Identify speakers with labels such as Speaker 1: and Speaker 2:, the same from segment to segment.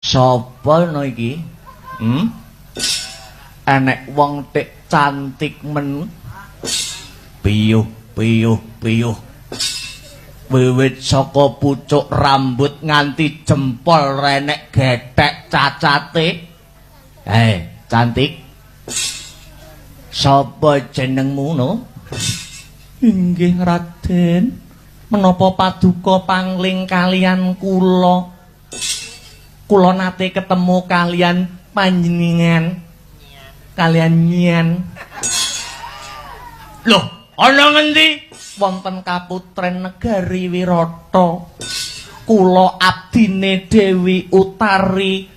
Speaker 1: Sapa no iki? Enek wong tik cantik men. Piyuh. Wiwit saka pucuk rambut nganti jempol renek gethek cacate. Cantik. Sapa jenengmu no? Inggih Raden. Menapa paduka pangling kalian kula? Kula nate ketemu kalian panjenengan. Kalian nyen. Loh, ana ngendi? Wonten Kaputren Negari Wirata. Kula abdine Dewi Utari.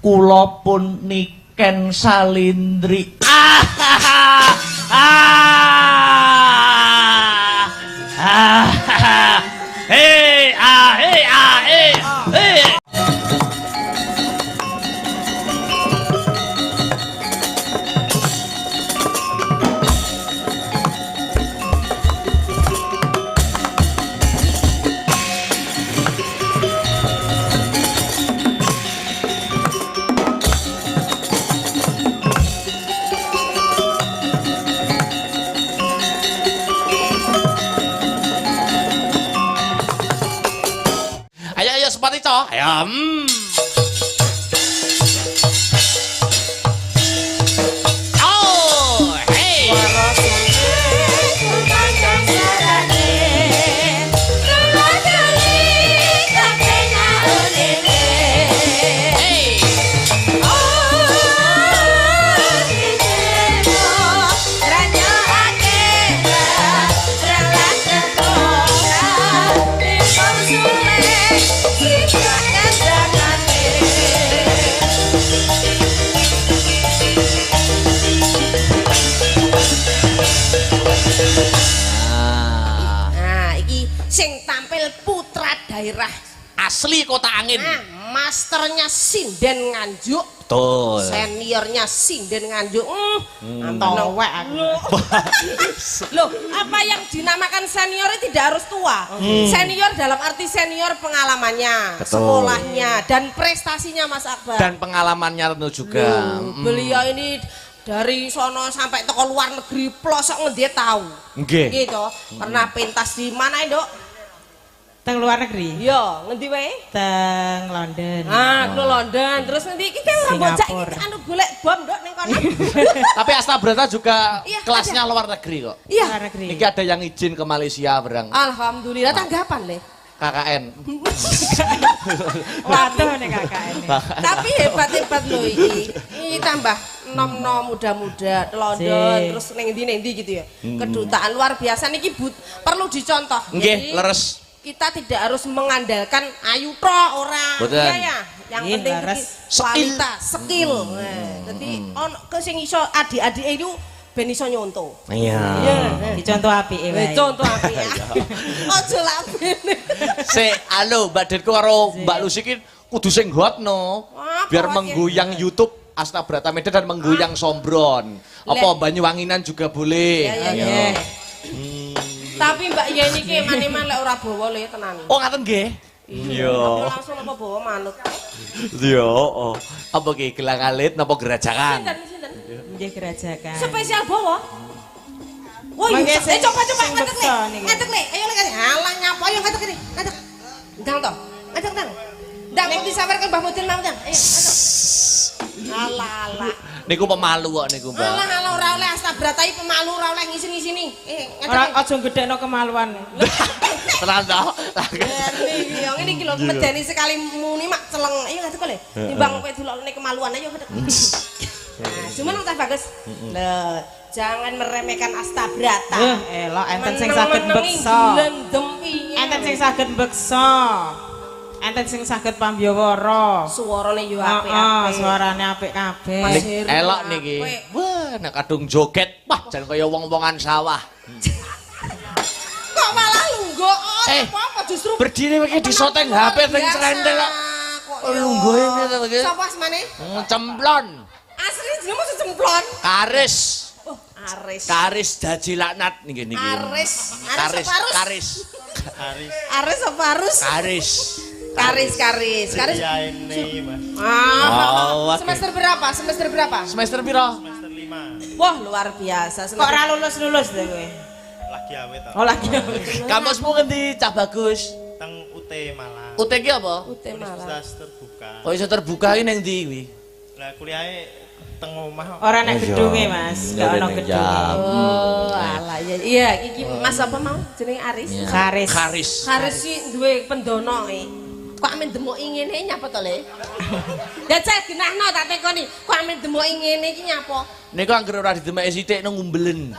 Speaker 1: Kula pun Niken Salindri.
Speaker 2: Ayo, Oh, hey.
Speaker 3: Daerah
Speaker 2: asli Kota Angin.
Speaker 3: Masternya Sinden Nganjuk.
Speaker 2: Betul.
Speaker 3: Seniornya Sinden Nganjuk. Towek aku. Loh, apa yang dinamakan senior tidak harus tua. Senior dalam arti senior pengalamannya,
Speaker 2: betul,
Speaker 3: sekolahnya dan prestasinya Mas Akbar.
Speaker 2: Dan pengalamannya tentu juga.
Speaker 3: Beliau ini dari sono sampai toko luar negeri pelosok ngendi tahu.
Speaker 2: Nggih.
Speaker 3: Gitu. Pernah pentas di mana, Dok?
Speaker 4: Teng luar negeri?
Speaker 3: Iya, ngendi wae?
Speaker 4: Teng London.
Speaker 3: Ke London. Terus nanti iki kan ora bocah iki anu golek bom ndok ning kono.
Speaker 2: Tapi Astabrata juga
Speaker 3: iya,
Speaker 2: kelasnya
Speaker 3: ada.
Speaker 2: Luar negeri kok.
Speaker 3: Iya.
Speaker 4: Luar negeri.
Speaker 2: Ini ada yang izin ke Malaysia berang.
Speaker 3: Alhamdulillah tanggapan le.
Speaker 2: KKN.
Speaker 4: Waduh nih KKN.
Speaker 3: Tapi hebat-hebat lho iki. Ini tambah nom-nom muda-muda London terus ning endi gitu ya. Kedutaan luar biasa niki perlu dicontoh.
Speaker 2: Nggih, leres.
Speaker 3: Kita tidak harus mengandalkan ayu tok ora. Iya ya. Yang penting kualitas, skill. Jadi ke sing iso adik-adik itu ben iso nyonto.
Speaker 2: Iya.
Speaker 4: Dicontoh apike wae.
Speaker 3: Contoh apike. Ojo labene.
Speaker 2: Halo Mbak Denko karo Mbak Lucy ki kudu sing hot no. Biar menggoyang YouTube Astabrata Medan dan menggoyang Sombron. Apa Banyuwanginan juga boleh.
Speaker 3: Iya. Tapi Mbak Yeni ki mane-mane lek ora bawa le tenan.
Speaker 2: Oh ngaten nggih. Iya.
Speaker 3: Langsung apa bawa manut.
Speaker 2: Iya, Apa ki gelang alit napa gerajakan?
Speaker 3: Sinten?
Speaker 4: Nggih gerajakan.
Speaker 3: Spesial bawa. Wah, coba ngadeg le. Ayo le. Halah nyapa ayo ngadeg kene. Ngadeg. Ndang to. Ngadeg ndang. Ndang kok disawerkan Mbah Mudin mau ndang. Ayo ngadeg. Alah.
Speaker 2: Niku pemalu kok niku, Mbak.
Speaker 3: Alah ora oleh Astabrata iki pemalu ora oleh ngisi-ngisini.
Speaker 4: Ora aja gedhekno kemaluan.
Speaker 2: Tenan to?
Speaker 3: Iki yo ngene iki lho medeni sekali muni mak celeng. Ayo ngadeg le. Timbang kowe dilokne kemaluan ayo ngadeg. Nah, cuman Mas Bagus. Lho, jangan meremehkan Astabrata.
Speaker 4: Elok enten sing saged beksa. Enten sing saged beksa. Enten sing saged pambyawara.
Speaker 3: Suarane yo apik-apik.
Speaker 4: Suarane apik kabeh.
Speaker 2: Elok niki. Wah, nek kadung joget, wah jan kaya wong-wongan sawah.
Speaker 3: Kok malah lungguh? Apa justru
Speaker 2: berdiri iki disoteng HP teng srentel kok. Lungguh iki to iki.
Speaker 3: Sapa asmane?
Speaker 2: Cemplon.
Speaker 3: Asli jenengmu Cemplon.
Speaker 2: Karis.
Speaker 3: Oh, Aris.
Speaker 2: Karis Daji Laknat niki.
Speaker 3: Aris.
Speaker 2: Karis.
Speaker 3: Aris apa Arus?
Speaker 2: Karis.
Speaker 3: Karis.
Speaker 5: Ya ini Mas.
Speaker 2: Wah,
Speaker 3: Semester berapa? Semester berapa?
Speaker 2: Semester piro?
Speaker 5: Semester 5.
Speaker 3: Wah, luar biasa.
Speaker 4: Kok ora lulus-lulus deh kowe?
Speaker 5: Lagi awet to.
Speaker 4: Oh lagi.
Speaker 2: Kampusmu ngendi Cak Bagus?
Speaker 5: Teng UT Malang.
Speaker 2: UT ki apa?
Speaker 3: UT Malang.
Speaker 5: Universitas terbuka.
Speaker 2: Kok iso terbuka iki ning ndi kuwi?
Speaker 5: Lah kuliahe teng omah.
Speaker 4: Ora nek gedunge Mas, gak ono gedunge.
Speaker 3: Oh, alah ya. Iya, iki Mas apa mau? Jenenge Aris.
Speaker 4: Karis.
Speaker 2: Karis.
Speaker 3: Haris sih duwe pendono kok amen demoki ngene nyapa to le? Ya cek genahno tak tekoni. Kok amen demoki ngene iki nyapa?
Speaker 2: Niku anggere ora didemeki sithik nang umbelen.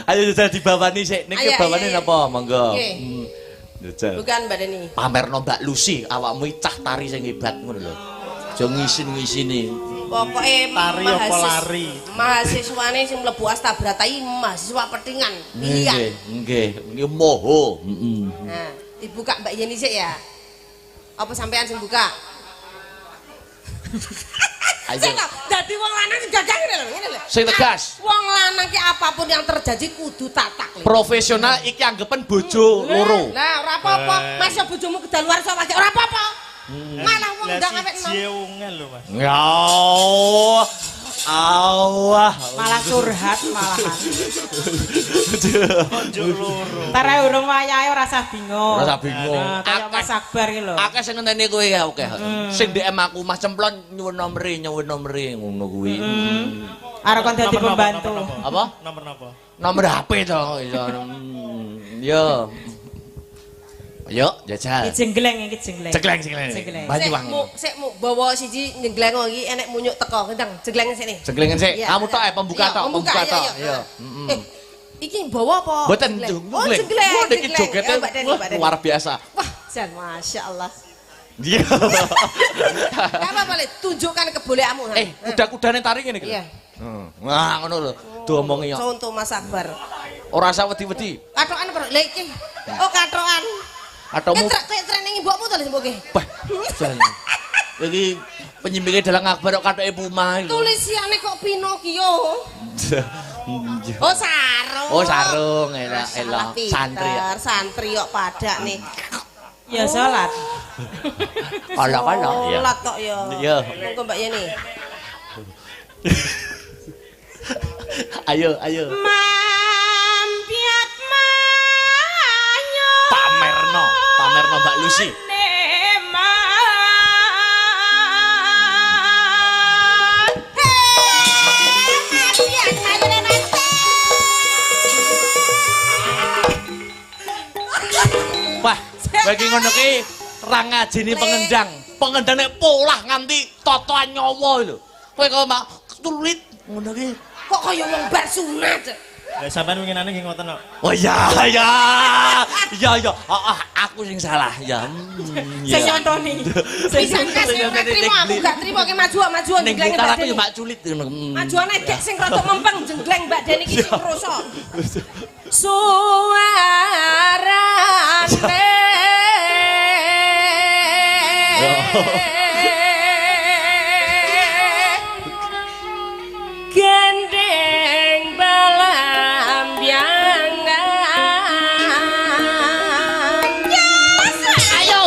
Speaker 2: Ayo jajal dibawani sik. Niki
Speaker 3: Ayo,
Speaker 2: bawane
Speaker 3: ayo, ayo.
Speaker 2: napa? Monggo.
Speaker 3: Nggih.
Speaker 2: Jajal.
Speaker 3: Bukan Mbak Deni.
Speaker 2: Pamerno Mbak Lucy, awakmu iki cah tari sing hebat ngono lho. Aja ngisin-ngisini.
Speaker 3: Pokoke
Speaker 5: Tari apa lari?
Speaker 3: Mahasiswane sing mlebu Astabrata iki mahasiswa petingan pilihan.
Speaker 2: Nggih, moho. Heeh.
Speaker 3: Nah, dibuka Mbak Yeni sik ya. Apa sampean sing buka?
Speaker 2: Ayo.
Speaker 3: Sik kok dadi wong lanang sing gagah ngene lho.
Speaker 2: Sing tegas.
Speaker 3: Wong lanang ki apapun yang terjadi kudu tatak lho.
Speaker 2: Profesional iki anggapan bojo loro.
Speaker 3: Lah ora apa-apa, Mas yo bojomu kedaluarsa wae ora apa-apa. Malah wong ndang awet nom.
Speaker 5: Siji ungel lho, Mas.
Speaker 2: Ya Allah.
Speaker 4: Malah curhat malahan.
Speaker 5: Konjuk loro.
Speaker 4: Entar ae urung wayahe ora usah bingung.
Speaker 2: Ora usah bingung.
Speaker 4: Nah, kayak Mas Akbar iki lho.
Speaker 2: Akeh sing ngenteni kowe ya oke. Sing DM aku Mas Cemplon nyuwun nomere ngono kuwi.
Speaker 4: Arep kon dadi pembantu.
Speaker 2: Apa?
Speaker 5: Nomor napa?
Speaker 2: Nomor HP to. Yo. Ayo, jajal.
Speaker 4: Iki jenggleng iki jenggleng.
Speaker 2: Cekleng. Banyuwangi.
Speaker 3: Sik mu bawa siji nyengleng iki enek munyuk teko gendeng jegleng sini.
Speaker 2: Jenglengen sik.
Speaker 3: Iya,
Speaker 2: Kamu tok
Speaker 3: iya.
Speaker 2: pembuka
Speaker 3: Iya,
Speaker 2: tok,
Speaker 3: pembuka,
Speaker 2: pembuka
Speaker 3: iya,
Speaker 2: tok.
Speaker 3: iya.
Speaker 2: Yo.
Speaker 3: Iki bawa apa?
Speaker 2: Mboten
Speaker 3: Jegleng.
Speaker 2: jenggleng.
Speaker 3: Oh, jegleng.
Speaker 2: Wah, niki
Speaker 3: jegleng.
Speaker 2: jogete
Speaker 3: Oh, Mbak Deni, Mbak Deni.
Speaker 2: luar biasa.
Speaker 3: Wah, jan masyaallah.
Speaker 2: Iya.
Speaker 3: Gak apa-apa, Le. Tunjukkan kebolehanmu.
Speaker 2: Kuda-kudane tari ngene iki.
Speaker 3: Iya.
Speaker 2: Wah, ngono lho. Diomongi yo.
Speaker 3: Contoh Mas Akbar.
Speaker 2: Ora usah wedi-wedi.
Speaker 3: Katokan apa? Lah iki. Oh, katokan.
Speaker 2: Atomu
Speaker 3: Kayak training mbokmu to lho mboke.
Speaker 2: bah. Jalan. Iki penyimbinge dalang akbar kok katoke Puma iki.
Speaker 3: Tulisiane kok Pinocchio. Oh, sarung.
Speaker 2: Oh, sarung, elok,
Speaker 3: Masalah
Speaker 2: elok. Santri ya.
Speaker 3: pinter, santri kok padak nih.
Speaker 4: Ya salat.
Speaker 2: Kalau ya.
Speaker 3: Sholat tok ya.
Speaker 2: Iya.
Speaker 3: Monggo Mbak Yeni.
Speaker 2: Ayo.
Speaker 4: Mampiat manyo.
Speaker 2: Pamerno Mbak Lucy. Wah, bagi ngono ki ra ngajeni pengendang. Pengendane polah nganti totoan nyawa lho. Kowe kok mak tulit ngono ki.
Speaker 3: Kok kaya wong bar sunat.
Speaker 5: Lah sampean winginane nggih ngoten kok.
Speaker 2: Oh ya. Aku sing salah ya.
Speaker 4: Sing nyontoni.
Speaker 3: Bisa kasih ora trimo aku gak trimo ki maju
Speaker 2: Ning
Speaker 3: jengleng
Speaker 2: gitar
Speaker 3: Mbak
Speaker 2: aku
Speaker 3: Deni.
Speaker 2: ya mak culit.
Speaker 3: Majuane dek sing rada mempeng jengleng Mbak Deni ki sing kroso. Suarane gendeng balambiangan. Ayo.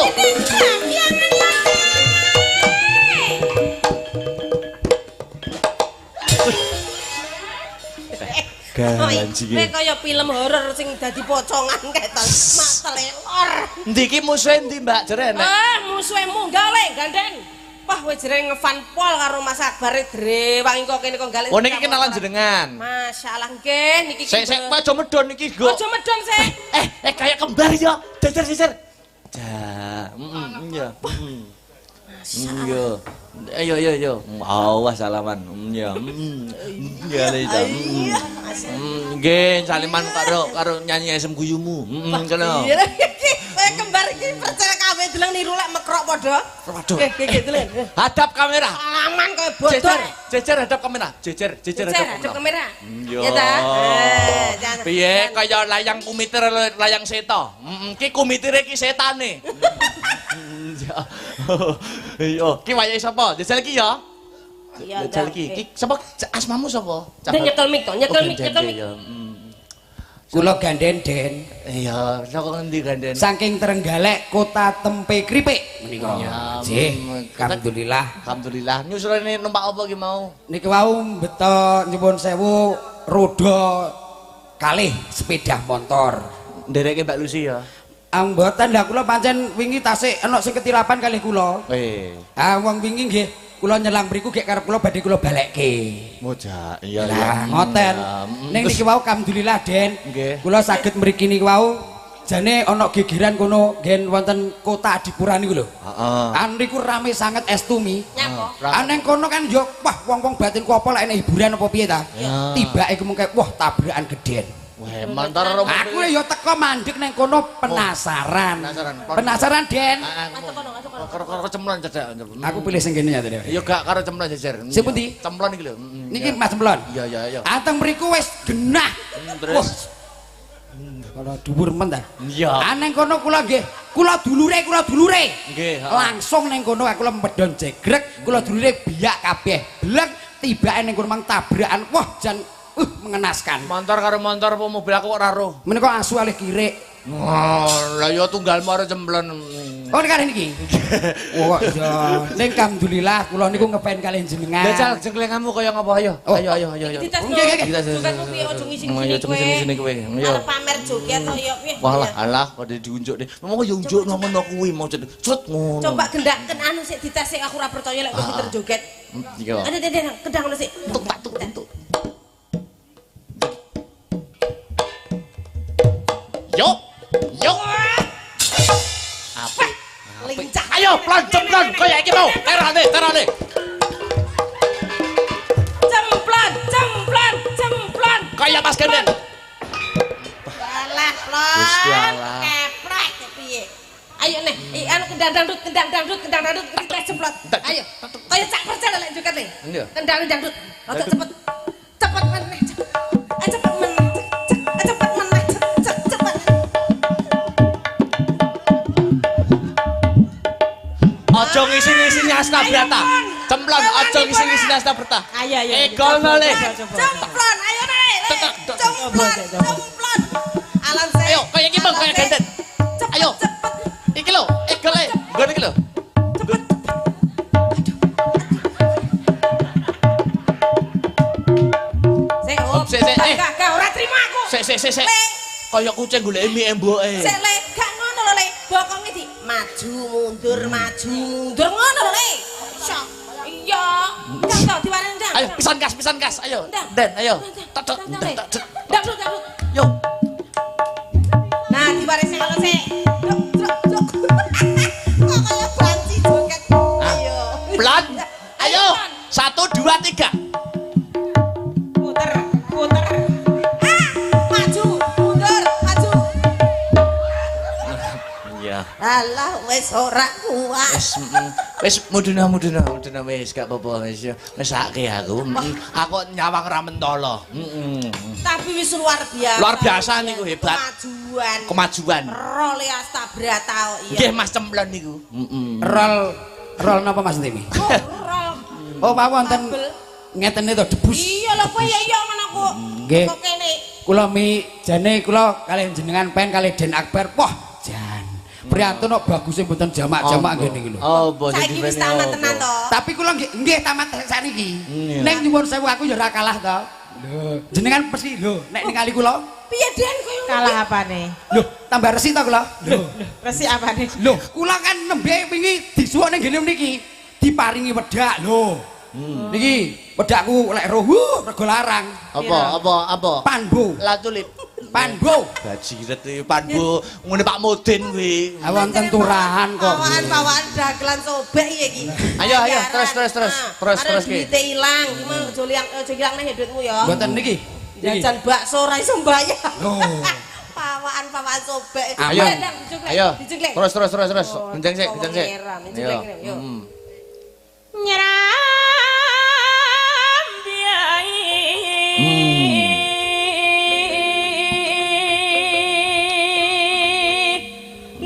Speaker 2: Ganjing.
Speaker 3: Kowe kaya film horor sing dadi pocongan kae to. Matele lor.
Speaker 2: Ndi ki musuhe ndi Mbak Jeren?
Speaker 3: Musuhe munggah le gandeng. Wah, kowe jere ngefan pol karo Mas Akbar Drewangi kok kene kok gale.
Speaker 2: Oh niki kenalan jenengan.
Speaker 3: Masyaallah nggih niki.
Speaker 2: Sik aja medon iki go.
Speaker 3: Aja medon sik.
Speaker 2: Kayak kembar ya. Jejer. Ya. Iya. Ayo. Awas salaman. Ya. Ya Lita. Nggih, saliman karo nyanyi esem guyumu. Kena.
Speaker 3: Iya. Kowe kembar iki percaya kabeh deleng niru lek mekrok padha.
Speaker 2: Waduh.
Speaker 3: Nggih, deleng.
Speaker 2: Hadap kamera.
Speaker 3: Alaman kowe bodoh.
Speaker 2: Jejer hadap kamera. Jejer
Speaker 3: Hadap kamera.
Speaker 2: Yo.
Speaker 3: Ya ta? Jangan.
Speaker 2: Piye kaya layang kumitir layang seta. Ki kumitire ki setane. Yo, ki wayahe sapa? Jajal ki ya.
Speaker 3: Iya,
Speaker 2: Jajal ki. Ki sapa asmamu sapa?
Speaker 3: Nyekel mik to, nyekel mik.
Speaker 6: Kula gandhen Den.
Speaker 2: Iya, saka ngendi ganden?
Speaker 6: Saking Trenggalek Kota Tempe Kripik menika.
Speaker 2: Ya,
Speaker 6: Nggih, alhamdulillah.
Speaker 2: Alhamdulillah. Nyusulane numpak apa ki mau?
Speaker 6: Niki wau beto nyuwun sewu roda kalih sepeda motor.
Speaker 2: Ndereke Mbak Lucy ya.
Speaker 6: Mboten lha kula pancen wingi tasik ana sing ketilapan kalih kula. Wong wingi nggih kula nyelang mriku gek karep kula badhe kula balekke.
Speaker 2: Moja, iya
Speaker 6: Lah ngoten. Ning niki wau alhamdulillah Den. Kula saged mriki niki wau jane ana gegeran kono nggen wonten kota Adipura niku lho. Heeh. Niku rame sanget estumi.
Speaker 3: Nyapa?
Speaker 6: Aneng kono kan yo wah wong-wong batinku apa lek enek hiburan apa piye ta? Tibake mengke wah tabrakan gedhen.
Speaker 2: Wah, mantar
Speaker 6: Aku yo teko mandek neng kono penasaran. Penasaran Den.
Speaker 2: Karo cemplon cedak.
Speaker 6: Aku pilih sing kene ya Den.
Speaker 2: Ya gak karo cemplon jejer.
Speaker 6: Sing pundi?
Speaker 2: Cemplon iki lho.
Speaker 6: Niki Mas Cemplon.
Speaker 2: Iya iya iya.
Speaker 6: Ateng mriku wis genah.
Speaker 2: Terus
Speaker 6: Kalau dhuwur men ta.
Speaker 2: iya.
Speaker 6: Aneng kono kula nggih, kula dulure.
Speaker 2: Nggih,
Speaker 6: Langsung ning kono aku medhon jegrek, kula dulure biyak kabeh. Blek tibake ning kono mang tabrakan. Wah, jan mengenaskan.
Speaker 2: Motor karo motor apa mobil aku kok ora roh.
Speaker 6: Menika asu alih kirek.
Speaker 2: Lah ya tunggal mare cemplon.
Speaker 6: Oh kali niki. Oh iya. Ning alhamdulillah kula niku ngepen kalian jenengan.
Speaker 2: Lah jenglengamu kaya ngapa ayo. Ayo.
Speaker 3: Dites to.
Speaker 6: Nggih.
Speaker 3: Jogetmu piye aja
Speaker 2: Ayo
Speaker 3: ngisi-ngisi
Speaker 2: kowe. Ayo.
Speaker 3: Arep pamer joget to ya piye?
Speaker 2: Walah, alah kok diunjuk deh. Ngomong yo unjuk ngono kuwi mau cet ngono.
Speaker 3: Coba gendaken anu sik dites sik aku ora percaya lek kowe pinter joget.
Speaker 2: Iya.
Speaker 3: Ada kendang ngono sik.
Speaker 2: Tuk. Yo. Apa?
Speaker 3: Lincah.
Speaker 2: Ayo pelan cemplon kaya iki mau. Terane.
Speaker 3: Cemplan.
Speaker 2: Kaya Mas Genden.
Speaker 3: Alah, plon.
Speaker 2: Gusti Allah.
Speaker 3: Keprek piye? Ayo nih, anu kendang dangdut kita cemplon. Ayo. Kaya cak percaya lek joget le. Kendang dangdut. Rada cepet. Cepet meneh. Cepet meneh.
Speaker 2: Aja ngisi-ngisi Astabrata. Cemplon aja ngisi-ngisi Astabrata.
Speaker 4: Ayo.
Speaker 2: Egono le.
Speaker 3: Cemplon, ayo nek. Cemplon. Alam saya.
Speaker 2: Ayo kaya iki Bang, kaya Genden. Ayo. Iki lho, egole. Nggon iki lho.
Speaker 3: Gak ora trimo aku.
Speaker 2: Sik. Kaya kucing golek mie emboke.
Speaker 3: Sik le, gak ngono lho le. Bokonge di maju mundur ngono lho le. Sok. Iya. Ndang to diwarani ndang.
Speaker 2: Ayo pisan gas. Ayo. Den, ayo. Tok.
Speaker 3: Dangdut.
Speaker 2: Yo.
Speaker 3: Nah, diwarani sing ngono sik. Cuk. Kok kaya banci joget. Ayo.
Speaker 2: Pelan. Ayo. 1 2 3.
Speaker 3: Puter. Maju, mundur.
Speaker 2: Iya.
Speaker 3: Alah wis ora kuat.
Speaker 2: Wis muduna wis gak apa-apa wis ya. Mesake aku. Aku nyawang ra mentolo.
Speaker 3: Tapi wis luar biasa.
Speaker 2: Luar biasa niku hebat. Kemajuan.
Speaker 3: Role Astabrata kok iya.
Speaker 2: Nggih Mas Cemplon niku.
Speaker 6: Rol napa Mas Timi? Oh, Pak wonten ngeten to debus.
Speaker 3: Iya lho kowe ya iya ngono kok.
Speaker 6: Nggih.
Speaker 3: Kok kene.
Speaker 6: Kula jane kula kalih jenengan pen kalih Den Akbar. Wah, jan. Priyantun kok baguse mboten jamak-jamak ngene iki lho.
Speaker 2: Oh, boten
Speaker 3: Saiki wis tamat tenan to.
Speaker 6: Tapi kula nggih tamat sakniki. Ning nyuwun sewu aku ya ora kalah to. Lho, jenengan pasti lho nek ningali kula.
Speaker 3: Piye Den kowe?
Speaker 4: Kalah apane?
Speaker 6: Lho, tambah resi to kula. Lho,
Speaker 4: Resi apane?
Speaker 6: lho, kula kan nembe wingi disuwuk ning ngene niki diparingi wedak lho. Niki wedakku lek roh rego larang.
Speaker 2: Apa?
Speaker 6: Panbo.
Speaker 2: La tulip.
Speaker 6: Panbo.
Speaker 2: Bajiret iki Panbo ngene Pak Mudin kuwi.
Speaker 6: Wonten turahan kok.
Speaker 3: Pawaan dagelan sobek iki.
Speaker 2: Ayo, terus ki.
Speaker 3: Duite ilang, iki mah aja ilang nih duitmu ya.
Speaker 6: Mboten niki.
Speaker 3: Jajan bakso ora iso mbayar.
Speaker 6: Loh.
Speaker 3: Pawaan sobek.
Speaker 2: Ayo. Ayo.
Speaker 3: Dijeglek.
Speaker 2: Terus. Kenceng sik.
Speaker 3: Yo.
Speaker 4: Nyeram biai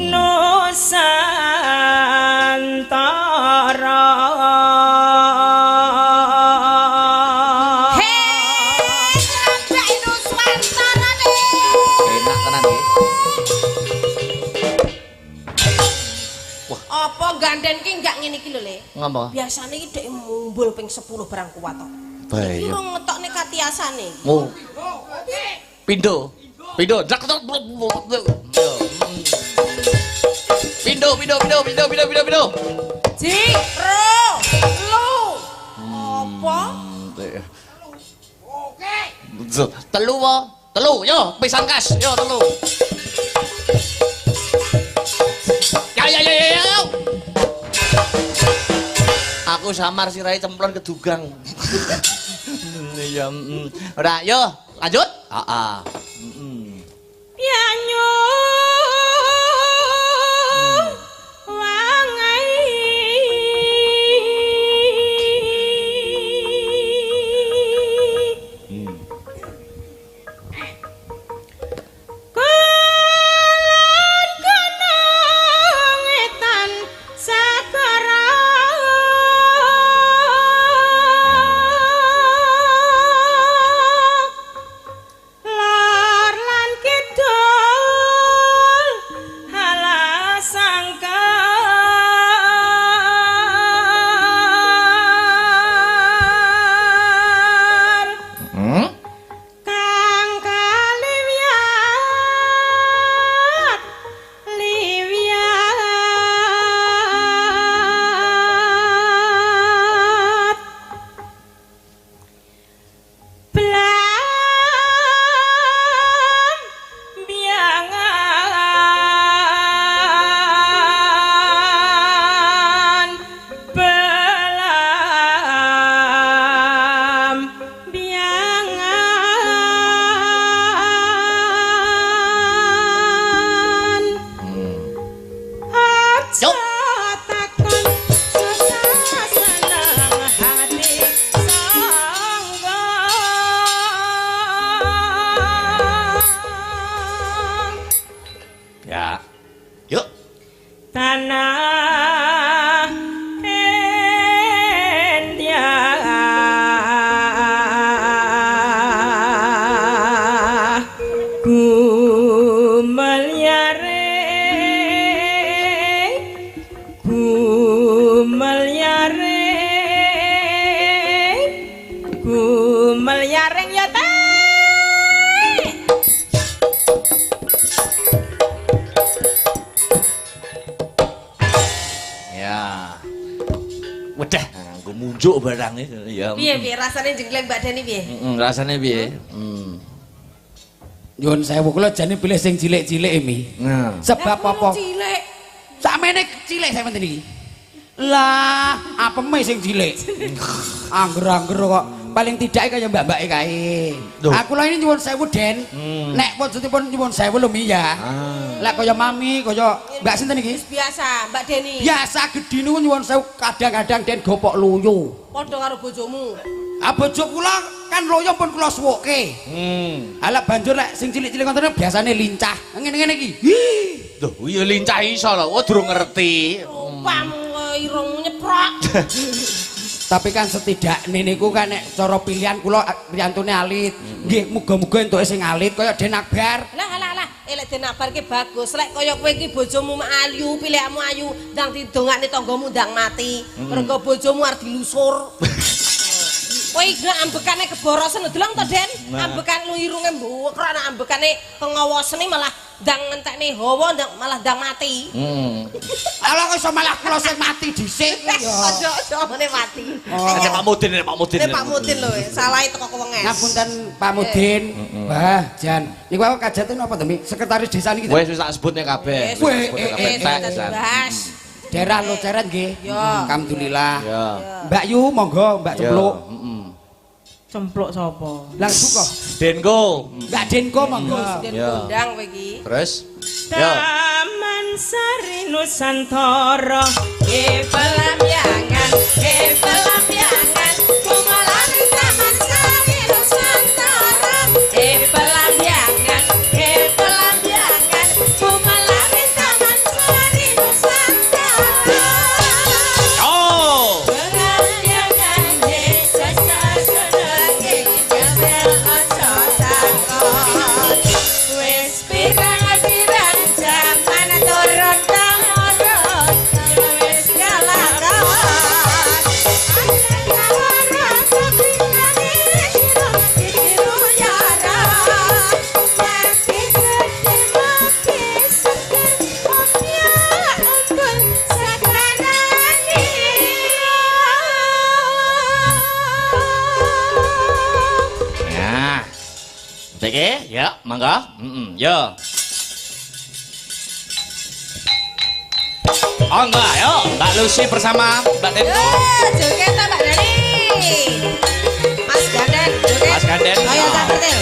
Speaker 4: Nusantara.
Speaker 3: Apa ganden ki enggak ngene iki lho, Le.
Speaker 2: Ngapa?
Speaker 3: Biasane iki dhek mumbul ping 10 barang kuat tok.
Speaker 2: Bae.
Speaker 3: Iki rung ngetokne katiasane.
Speaker 2: Oh. Pindo. Pindo. Dak tok. Pindo.
Speaker 3: Ji, Pro. Lu. Apa?
Speaker 2: Telu wo. Telu, yo, pisan kas. Yo, telu. Ya. Aku samar sirahe cemplon kedugang. Ya, ora, yo, lanjut. Heeh.
Speaker 3: Pianyo. Wangai. Kulon kenang etan sakara. Lor lan kidul halah sangkar. Kang kaliwiat liwiat Blam biangan Blam biangan Aja takon susah senang hati songgong
Speaker 2: Ya. Yuk.
Speaker 3: tanah endiah gumel ya teh.
Speaker 2: Ya. Wedah, nganggo munjuk barang ya.
Speaker 3: Piye rasane jengkleng Mbak Deni piye?
Speaker 2: Rasane piye?
Speaker 6: Nyuwun sewu kula jane pilih sing cilik-cilik mi.
Speaker 2: Nah.
Speaker 6: Sebab apa?
Speaker 3: Cilik.
Speaker 6: Sakmene cilik sampeyan iki. Lah, apeme sing cilik? Angger-angger kok. Paling tidak kaya mbak-mbake kae. Aku lha ini nyuwun sewu Den. Nek maksudipun nyuwun sewu lho mi ya. Lek kaya mami, kaya Mbak sinten iki?
Speaker 3: Biasa, Mbak Deni.
Speaker 6: Biasa gedhi niku nyuwun sewu kadang-kadang Den gopok loyo.
Speaker 3: Padha karo bojomu.
Speaker 6: Ah bojo kula kan loyo pun kula suwuke. Ala banjur lek sing cilik-cilik ngoten biasane lincah. Ngene-ngene iki.
Speaker 2: Loh, iya lincah iso lho. Oh, durung ngerti.
Speaker 3: Rupamu irung nyeprok.
Speaker 6: Tapi kan setidaknya niku kan nek cara pilihan kula riyantune alit. Nggih, muga-muga entuke sing alit kaya Den Akbar.
Speaker 3: Lah, lek Den Akbar ki bagus. Lek kaya kowe iki bojomu ayu, pilihanmu ayu, ndang didongakne tanggamu ndang mati. Mergo bojomu arep dilusur. Kowe iki ambekane keborosen deleng to, Den? Ambekan lu irunge mbuk, ana ambekane pengawasane malah ndang entekne hawa ndang malah ndang mati.
Speaker 6: Ala kok iso malah kula sing mati dhisik ya.
Speaker 3: Aja ngene mati.
Speaker 2: Nek Pak Mudin.
Speaker 3: Nek Pak Mudin lho, salahe teko kewenges.
Speaker 6: Ngapunten Pak Mudin. Wah, Jan. Niku aku kajate napa to, Mi? Sekretaris desa niki.
Speaker 2: Wis tak sebutne kabeh.
Speaker 3: Bahas.
Speaker 6: Daerah Loceret nggih. Alhamdulillah.
Speaker 2: Ya.
Speaker 6: Mbak Yu monggo, Mbak Cempluk.
Speaker 4: Cempluk sapa?
Speaker 6: Langsung kok.
Speaker 2: Denko.
Speaker 6: Mbak Denko monggo.
Speaker 3: Den
Speaker 2: Ya.
Speaker 3: kondang kowe iki.
Speaker 2: Terus? Ya.
Speaker 4: Taman Sari Nusantara
Speaker 3: Pelampiangan, pelampiangan, kumalan Taman Sari Nusantara. Pelampiangan, pelampiangan, kumalan Taman Sari Nusantara.
Speaker 2: Oh.
Speaker 3: Pelampiangan desa sasenenge jabel aja takon. Wis pirang-pirang jaman turun temurun.
Speaker 2: Niki, ya, mangga. Ya. Oh enggak, ayo Mbak Lucy bersama Mbak Den.
Speaker 3: Joget ta Mbak Dani. Mas Ganden, joget.
Speaker 2: Mas Ganden.
Speaker 3: Ayo tak tertil.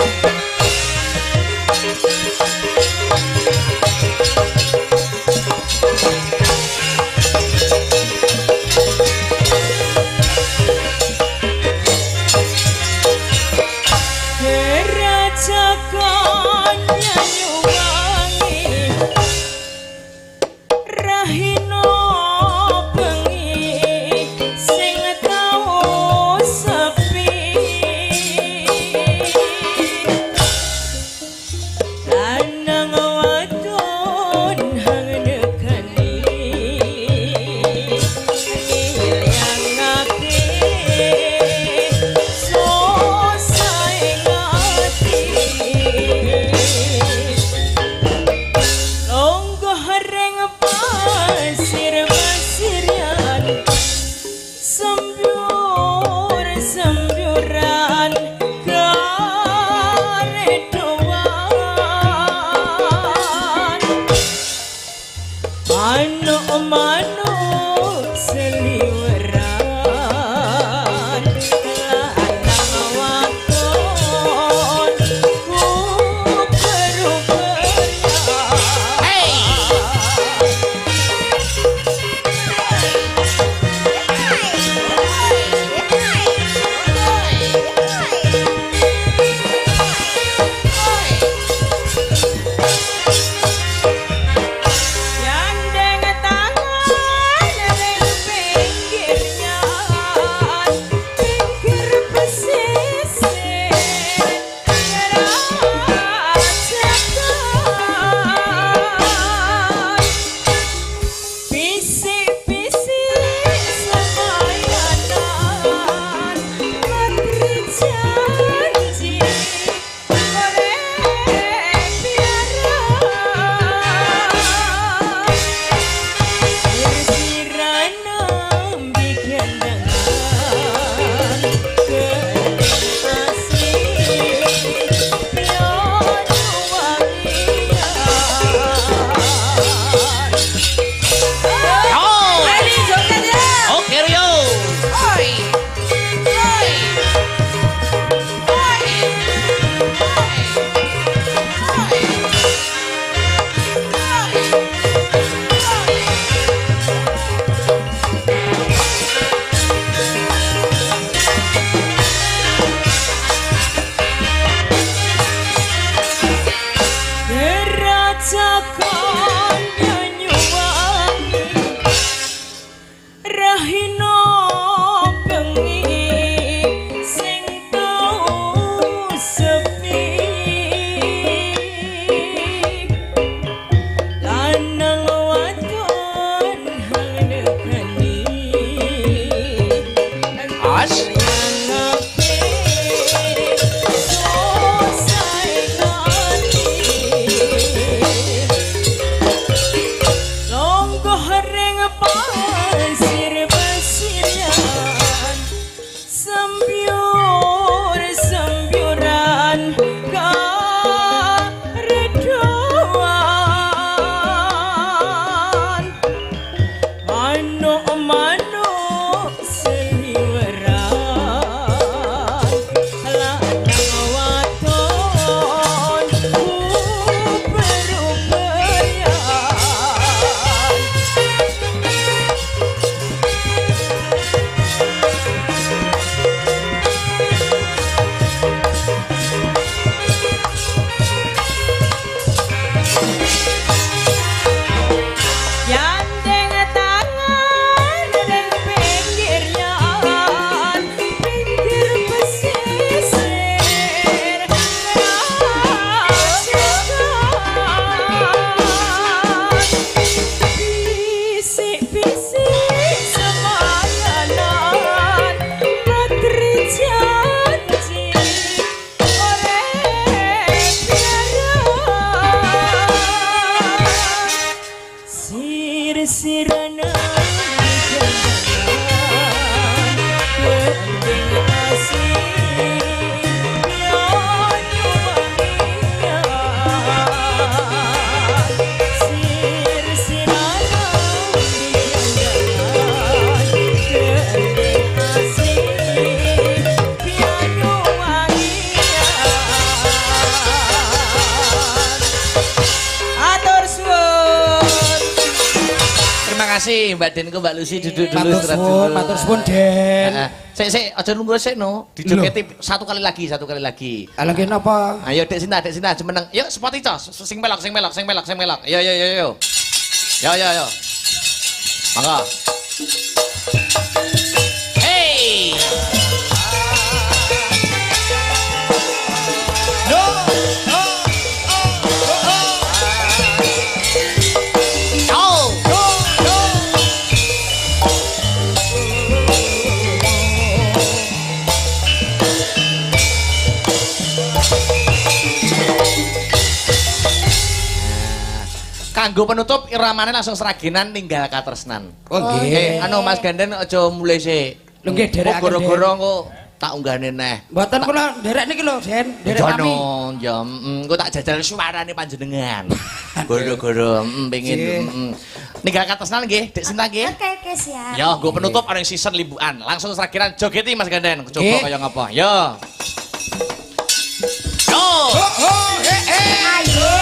Speaker 2: terima kasih Mbak Denku, Mbak Lucy duduk dulu
Speaker 6: Matur
Speaker 2: istirahat
Speaker 6: suwun,
Speaker 2: dulu.
Speaker 6: matur suwun, Den.
Speaker 2: Sik, aja nunggu sik no. Dijogeti satu kali lagi.
Speaker 6: Ala nggih napa?
Speaker 2: Ayo Dek Sinta aja meneng. Yuk spot ico, sing melok. Yo. Yo. Mangga. Hey. Kanggo penutup iramane langsung seragenan ninggal katresnan.
Speaker 6: Oh nggih.
Speaker 2: Anu Mas Ganden aja mulai sik.
Speaker 6: Lho nggih derekaken.
Speaker 2: Goro-goro kok tak unggahne neh.
Speaker 6: Mboten kula nderek niki lho, Den. Nderek kami.
Speaker 2: Ya, engko tak jajal suarane panjenengan. Goro-goro pengin ninggal katresnan nggih, Dek Sinta nggih.
Speaker 3: Oke, siap.
Speaker 2: Ya, nggo penutup ana season libukan. Langsung seragenan jogeti Mas Ganden. Coba kaya ngapa. Yo. Yo.
Speaker 3: Ayo.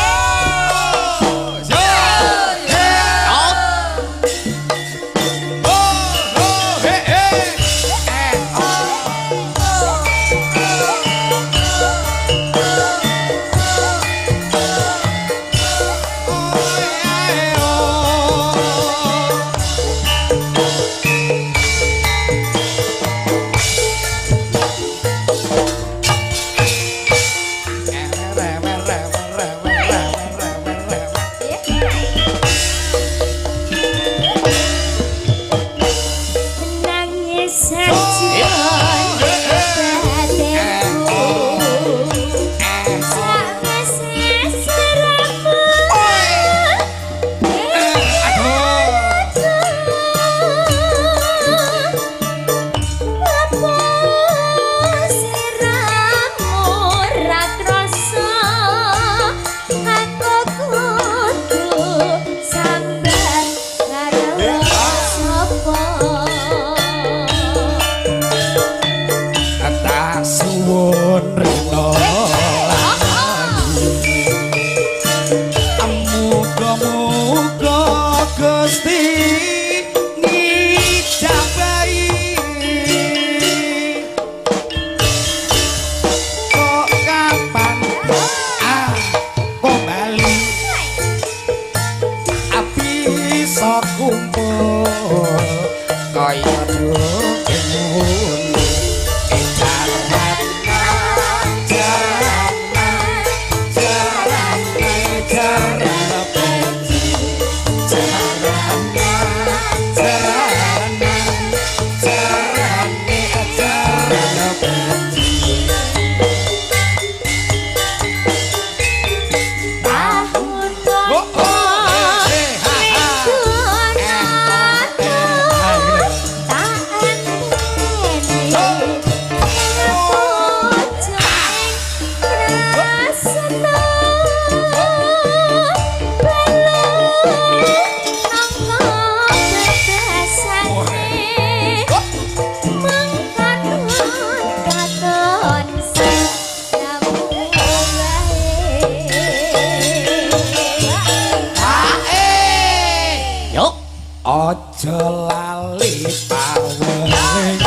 Speaker 6: Aja lali pawene.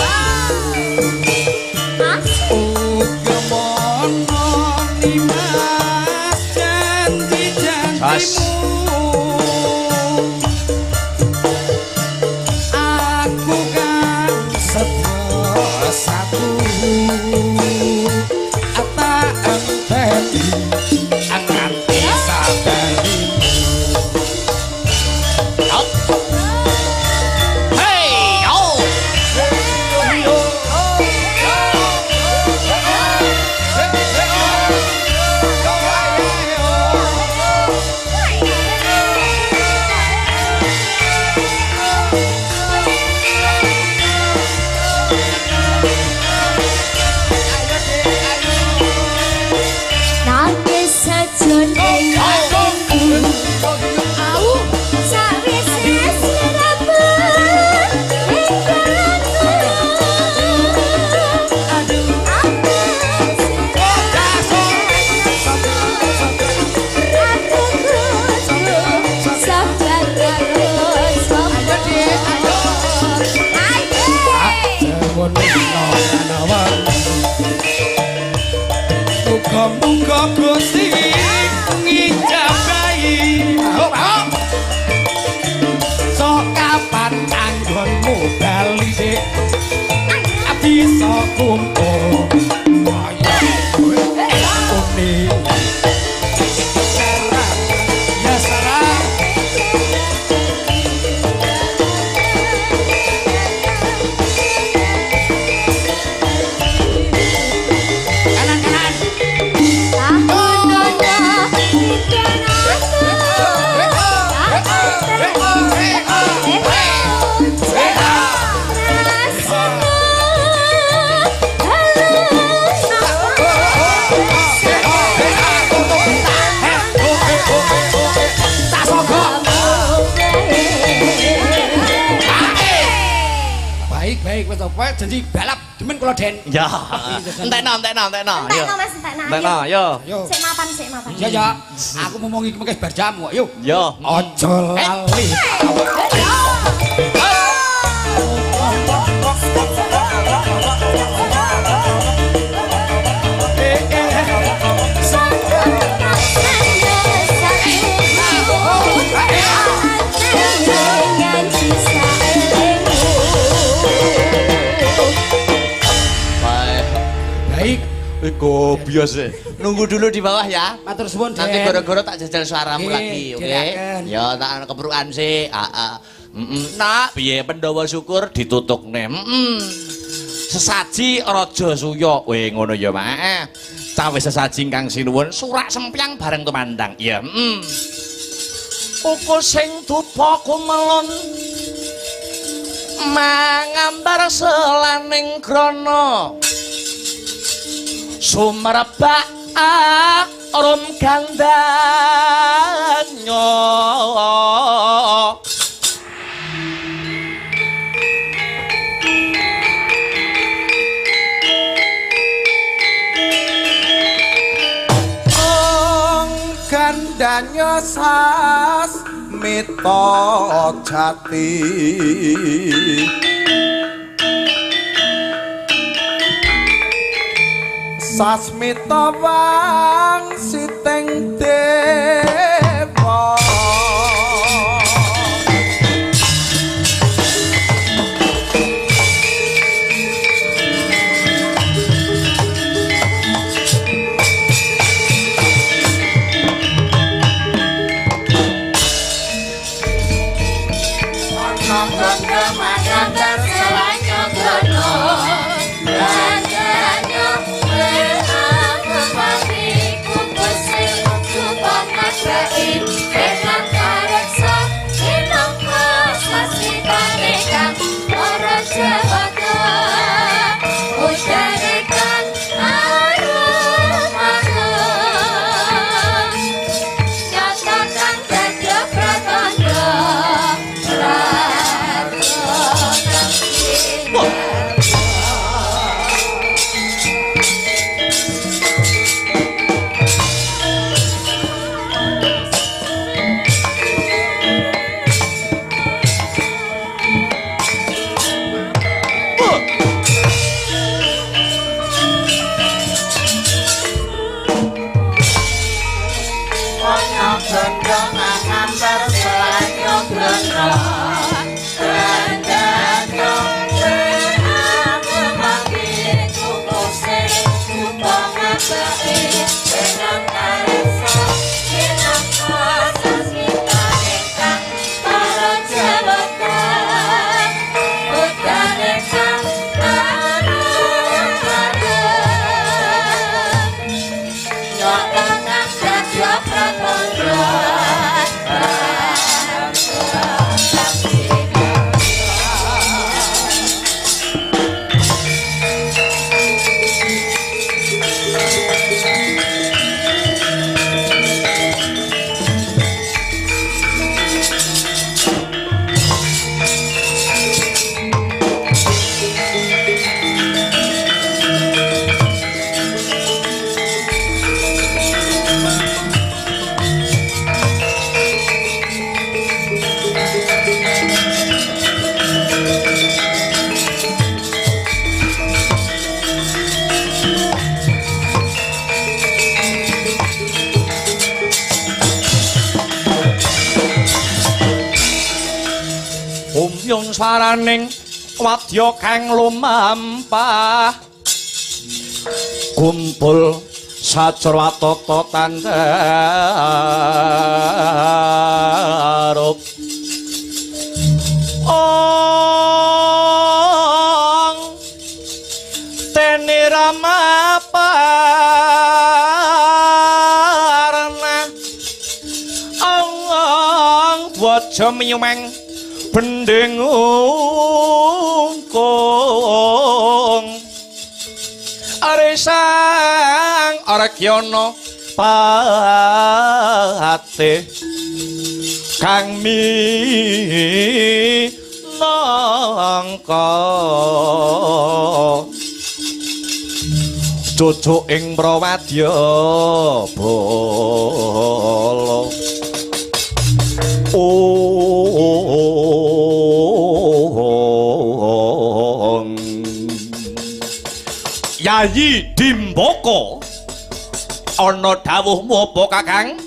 Speaker 6: Uga mono nimas janji-janjimu. Aku kan sebuah satu tak enteni nganti sadari. kumpul kaya kuning sarang ya sarang kanan kanan baik wis apa janji balap demen kula Den
Speaker 2: Ya. Entekno. Yo.
Speaker 7: Mas, entekno.
Speaker 2: Entekno, yo.
Speaker 7: Sik mapan.
Speaker 6: ya ya aku ngomong iki mengke bar jamu yuk
Speaker 2: Yo.
Speaker 6: aja lali baik
Speaker 2: Gobios e. Nunggu dulu di bawah ya.
Speaker 6: matur suwun Den
Speaker 2: Nanti goro-goro tak jajal suaramu
Speaker 6: Nggih,
Speaker 2: lagi, oke?
Speaker 6: silakan.
Speaker 2: Ya tak keprukan sih. Nak, piye Pandhawa syukur ditutukne. Sesaji raja suya. Weh ngono ya, Mak. Cawe sesaji kang sinuwun surak sempyang bareng tumandang. Ya, Uku sing dupa kumelon mangambar selaning grana. Sumerbak rum gandanya
Speaker 8: gandanya sas mita jati sasmita wang siteng dewa
Speaker 2: Umyung swaraning wadya kang lumampah kumpul sacrawatata tandarup ong teni rama parna ong waja miyumeng bending ungkung aresang Argyana Patih kang minangka cucuk ing Prawadya Bala Yayi Dimbaka ana dawuhmu apa Kakang?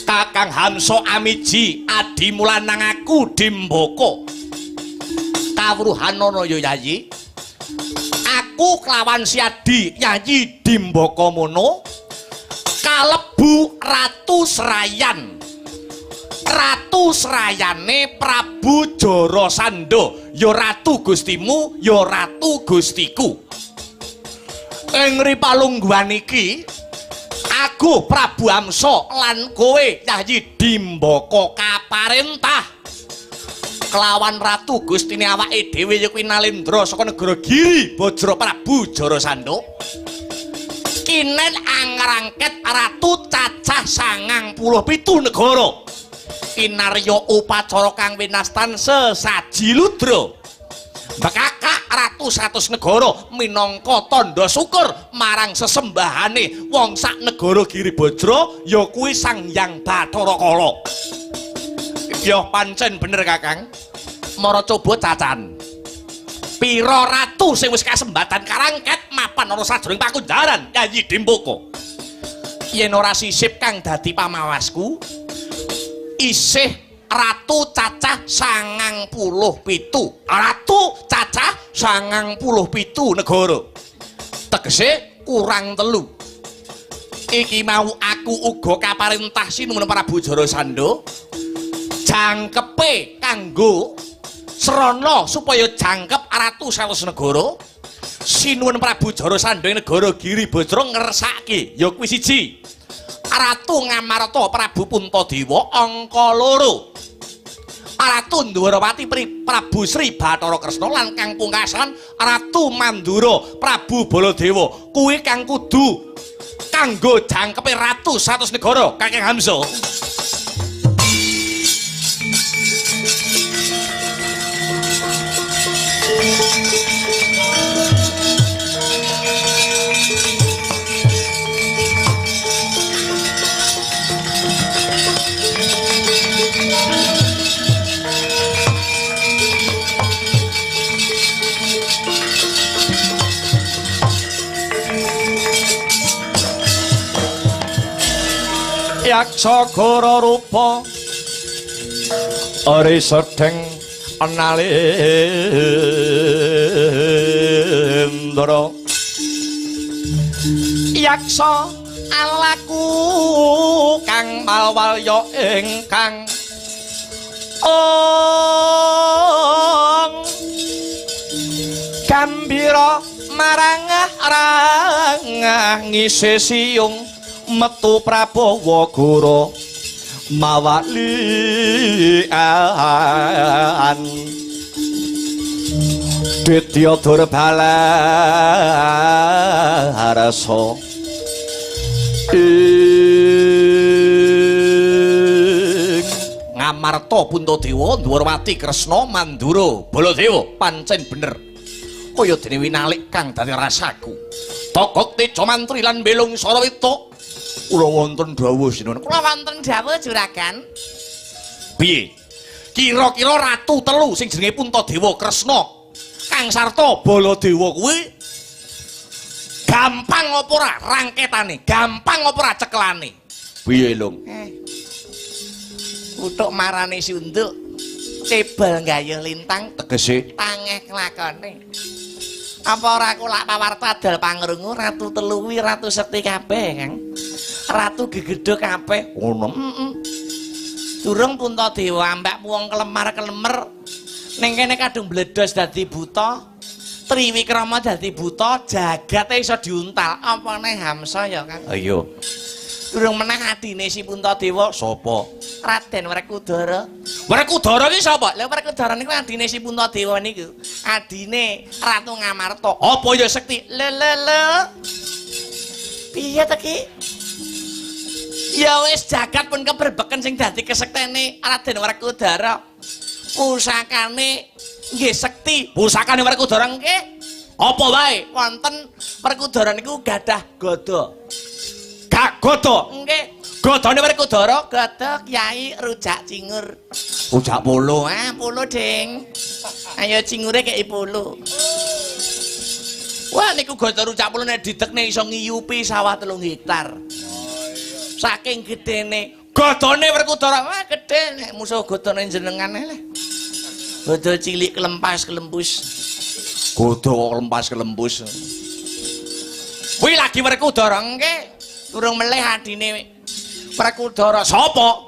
Speaker 2: Kakang Hamsa Amiji adi mulanang aku Dimbaka. Kawruhan ana ya Yayi. Aku kelawan si Adi Yayi Dimbaka mono kalebu Ratu Serayan. Ratu Serayane Prabu Jarasandha, ya ratu gustimu, ya ratu gustiku. Ing ripalungguhan iki aku Prabu Hamsa lan kowe Yayi Dimbaka kaparentah kelawan ratu gustine awake dhewe ya kuwi Nalendra saka negara Giri Bajra Prabu Jarasandha kinen angrangket ratu cacah 97 negara kinarya upacara kang winastan sesaji ludra bakakak ratu 100 negara minangka tandha syukur marang sesembahane wong sak negara Giri Bajra ya kuwi Sang Hyang Bathara Kala. Ya pancen bener Kakang. Mara coba cacan. Pira ratu sing wis kasembatan karangket mapan ana sajroning pakunjaran Yayi Dimbaka. Yen ora sisip kang dadi pamawasku isih ratu cacah 97 ratu cacah 97 negara tegese kurang 3 iki mau aku uga kaparentah sinuwun Prabu Jarasandha jangkepe kanggo srana supaya jangkep ratu 100 negara sinuwun Prabu Jarasandha negara Giri Bajra ngersake ya kuwi siji Ratu Ngamarta Prabu Puntadewa angka 2 Ratu Ndwarawati Prabu Sri Bathara Kresna lan kang pungkasan Ratu Mandura Prabu Baladewa kuwi kang kudu kanggo jangkepe ratu 100 negara Kakang Hamsa. Yaksa Gora rupa ari sedeng Nalendra yaksa alaku kang malwalya ingkang gambira marang ngise siung metu Prabawa Gora mawalian Ditya Durbalarasa Ngamarta Puntadewa Ndwarawati Kresna Mandura Baladewa pancen bener kaya dene winalik kang dadi rasaku Togok Teja Mantri lan Belung Sarawita kula wonten dawuh sinuwun. Kula wonten dawuh Juragan. Piye? Kira-kira ratu telu sing jenenge Puntadewa Kresna kang sarta Baladewa kuwi gampang apa ora rangketane? Gampang apa ora cekelane? Piye, Lung? Utuk marane sunduk cebal nggayuh lintang tegese
Speaker 3: tangeh kelakone.
Speaker 2: Apa ora aku lak pawarta adal pangrungu ratu telu kuwi ratu sekti kabeh, Kang. Ratu gegedhe kabeh. Ngono. Durung Puntadewa ambak wong kelemar-kelemer ning kene kadung bledos dadi buta. Triwikrama dadi buta, jagate iso diuntal. Apa neh Hamsa ya, Kang? Iya. Durung meneh adine si Puntadewa sapa? Raden Werkudara. Werkudara ki sapa? Lah Werkudara niku adine si Puntadewa niku. Adine Ratu Ngamarta. Apa ya sekti? Lelele. Piye ta ki? Ya wis jagat pun keberbeken sing dadi kesektene Raden Werkudara. Pusakane nggih sekti. Pusakane Werkudara nggih. Apa wae wonten Werkudara niku gadah gada. Gak gada. Nggih. Gadane Werkudara gada Kyai Rujak Cingur. Rujak polo, polo, Ding. Ayo cingure kei polo. Wah niku gada rujak polo nek didekne iso ngiyupi sawah 3 hektar. Saking gedene gadane Werkudara, wah gedhe nek musuh gadane jenengan leh. Gada cilik kelempas kelempus. Gada kelempas kelempus. Kuwi lagi Werkudara nggih. Durung meleh adine Werkudara sapa?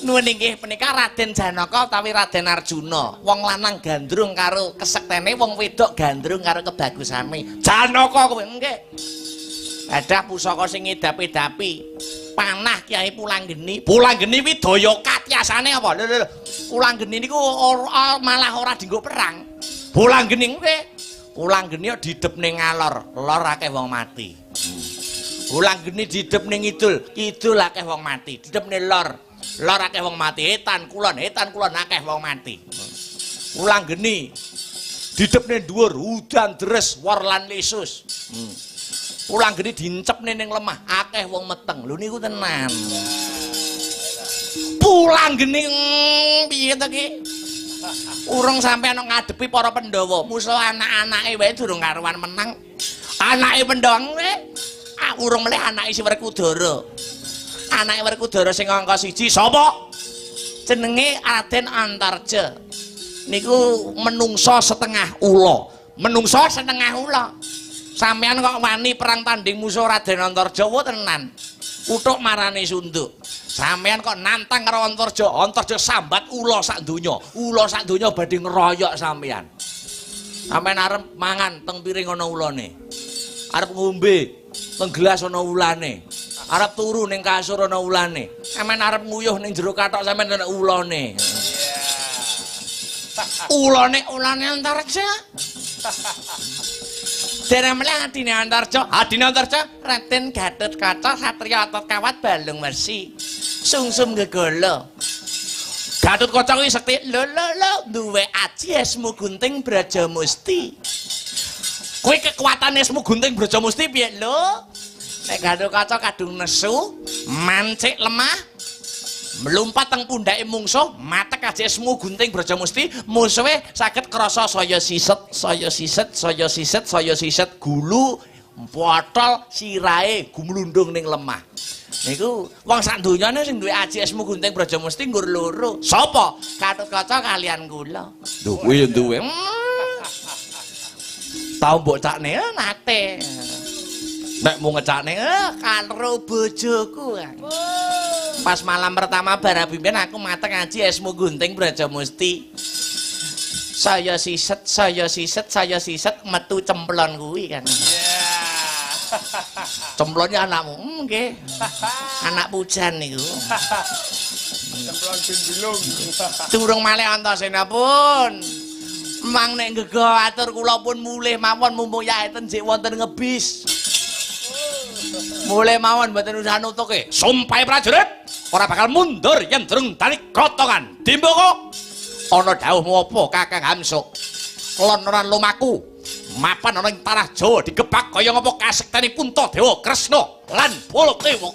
Speaker 2: Nuwun inggih punika Raden Janaka utawi Raden Arjuna. Wong lanang gandrung karo kesektene, wong wedok gandrung karo kebagusane. Janaka kuwi nggih. Ada pusaka sing ngedapi-dapi. Panah Kyai Pulanggeni. Pulanggeni kuwi daya katyasane apa? Lho. Pulanggeni niku malah ora dienggo perang. Pulanggeni kuwi Pulanggeni didep ning ngalor, lor akeh wong mati. Pulanggeni didep ning kidul, kidul akeh wong mati. Didep ning lor, lor akeh wong mati. Etan kulon akeh wong mati. Pulanggeni didep ning dhuwur, udan deres, wor lan lesus. Pulanggeni dincepne ning lemah, akeh wong meteng. Lho niku tenan. Pulanggeni piye to ki? Urung sampeyan ngadepi para Pandhawa, musuh anak-anake wae durung karuan menang. Anake Pandhawa urung meleh anake si Werkudara. Anake Werkudara sing angka 1 sapa? Jenenge Raden Antarja. Niku menungso setengah ula. Menungso setengah ula. Sampeyan kok wani perang tanding musuh Raden Antarja tenan. Kutuk marani sunduk. Sampeyan kok nantang karo Antarja. Antarja sambat ula sak donya. Ula sak donya badhe ngeroyok sampeyan. Sampeyan arep mangan teng piring ana ulane. Arep ngombe teng gelas ana ulane. Arep turu ning kasur ana ulane. Sampeyan arep nguyuh ning jero kathok sampeyan ana ulane. Ulane Antarja. Dereng meleh adine Antarja. Adine Antarja Raden Gatotkaca satriya otot kawat balung wesi. Sungsum gegala. Gatotkaca kuwi sekti lho duwe aji esmu gunting Brajamusti. Kuwi kekuatane esmu gunting Brajamusti piye lho? Nek Gatotkaca kadung nesu, mancik lemah, mlumpat teng pundhake mungsuh, matek aji esmu gunting Brajamusti, musuhe saged krasa saya siset gulu potol sirahe gumlundung ning lemah. Niku wong sak donyane sing duwe aji esmu gunting Brajamusti nggur loro. Sapa? Gatotkaca kalian kula. Lho kuwi duwe. Tau mbok cakne nate. Nek mung ngecakne karo bojoku. Pas malam pertama barabimben aku matek ngaji esmu gunting Brajamusti. Saya siset metu cemplon kuwi kan. Cemplonnya anakmu nggih. Anak pujan niku.
Speaker 8: Cemplon bindilung.
Speaker 2: Durung malih Antasena pun. Mang nek ngego atur kula pun mulih mawon mumpung yaiten jek wonten ngebis. Mulih mawon mboten usah nutuke. Sumpahe prajurit ora bakal mundur yen durung talik kotongan. Dimboko ana dawuhmu apa Kakang Hamsuk? Klonoran lumaku mapan ana ing tanah Jawa digebak kaya ngapa kasektene Puntadewa Kresna lan Baladewa.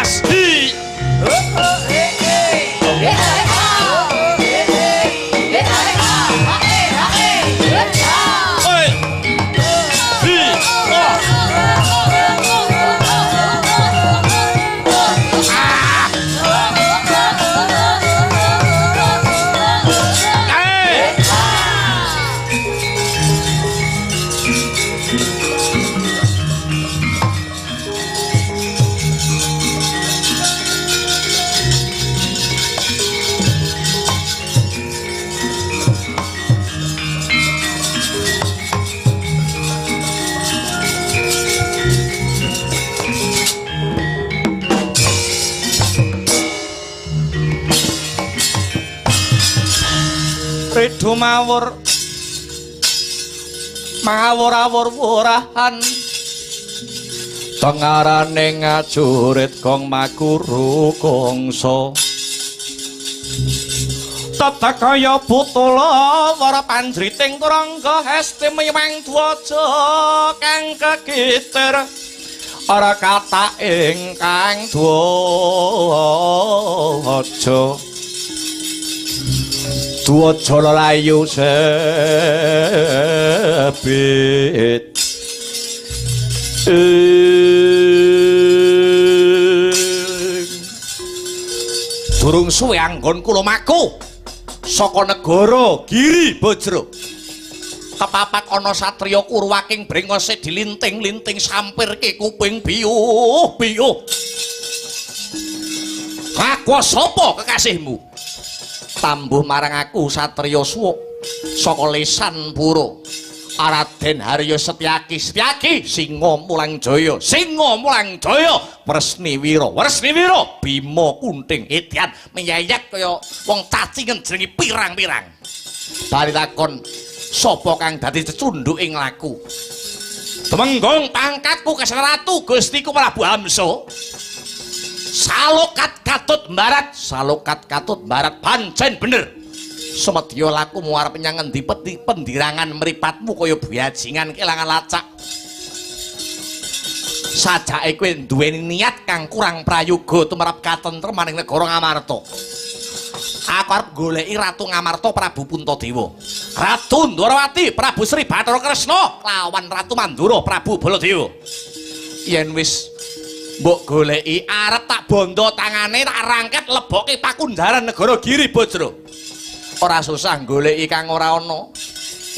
Speaker 2: As hi. Ridu mawur mawur-awur-wurahan pengarane ngajurit kong maguru kongso tata kaya putula wara panjriting turangga hesti miwang dwaja kang kegitir ora kata ingkang dwaja Dwaja layu sebit durung suwe anggon kula maku saka negara Giri Bajra kepapak ana satriya kurwaking brengose dilinting-linting sampirke kuping biyuh-biyuh aku sapa kekasihmu tambuh marang aku satriya suwuk saka lesan pura Raden Harya Setyaki Singa Mulang Jaya Wresniwira Bima Kunting Edyan menyayat kaya wong cacingen jenenge pirang-pirang bali takon sapa kang dadi cecunduk ing laku temenggong pangkatku Kesang Ratu Gustiku Prabu Hamsa Salokat katut mbarat pancen bener semedya laku muarep nyang ngendi pendirangan mripatmu kaya buyajingan kelangan lacak sajake kowe duweni niat kang kurang prayoga tumrap katentremaning negara Ngamarta aku arep goleki Ratu Ngamarta Prabu Puntadewa Ratu Ndwarawati Prabu Sri Bathara Kresna lawan Ratu Mandura Prabu Baladewa yen wis mbok goleki arep tak bondo tangane tak rangket lebokke pakundaran negara Giri Bajra ora susah goleki kang ora ana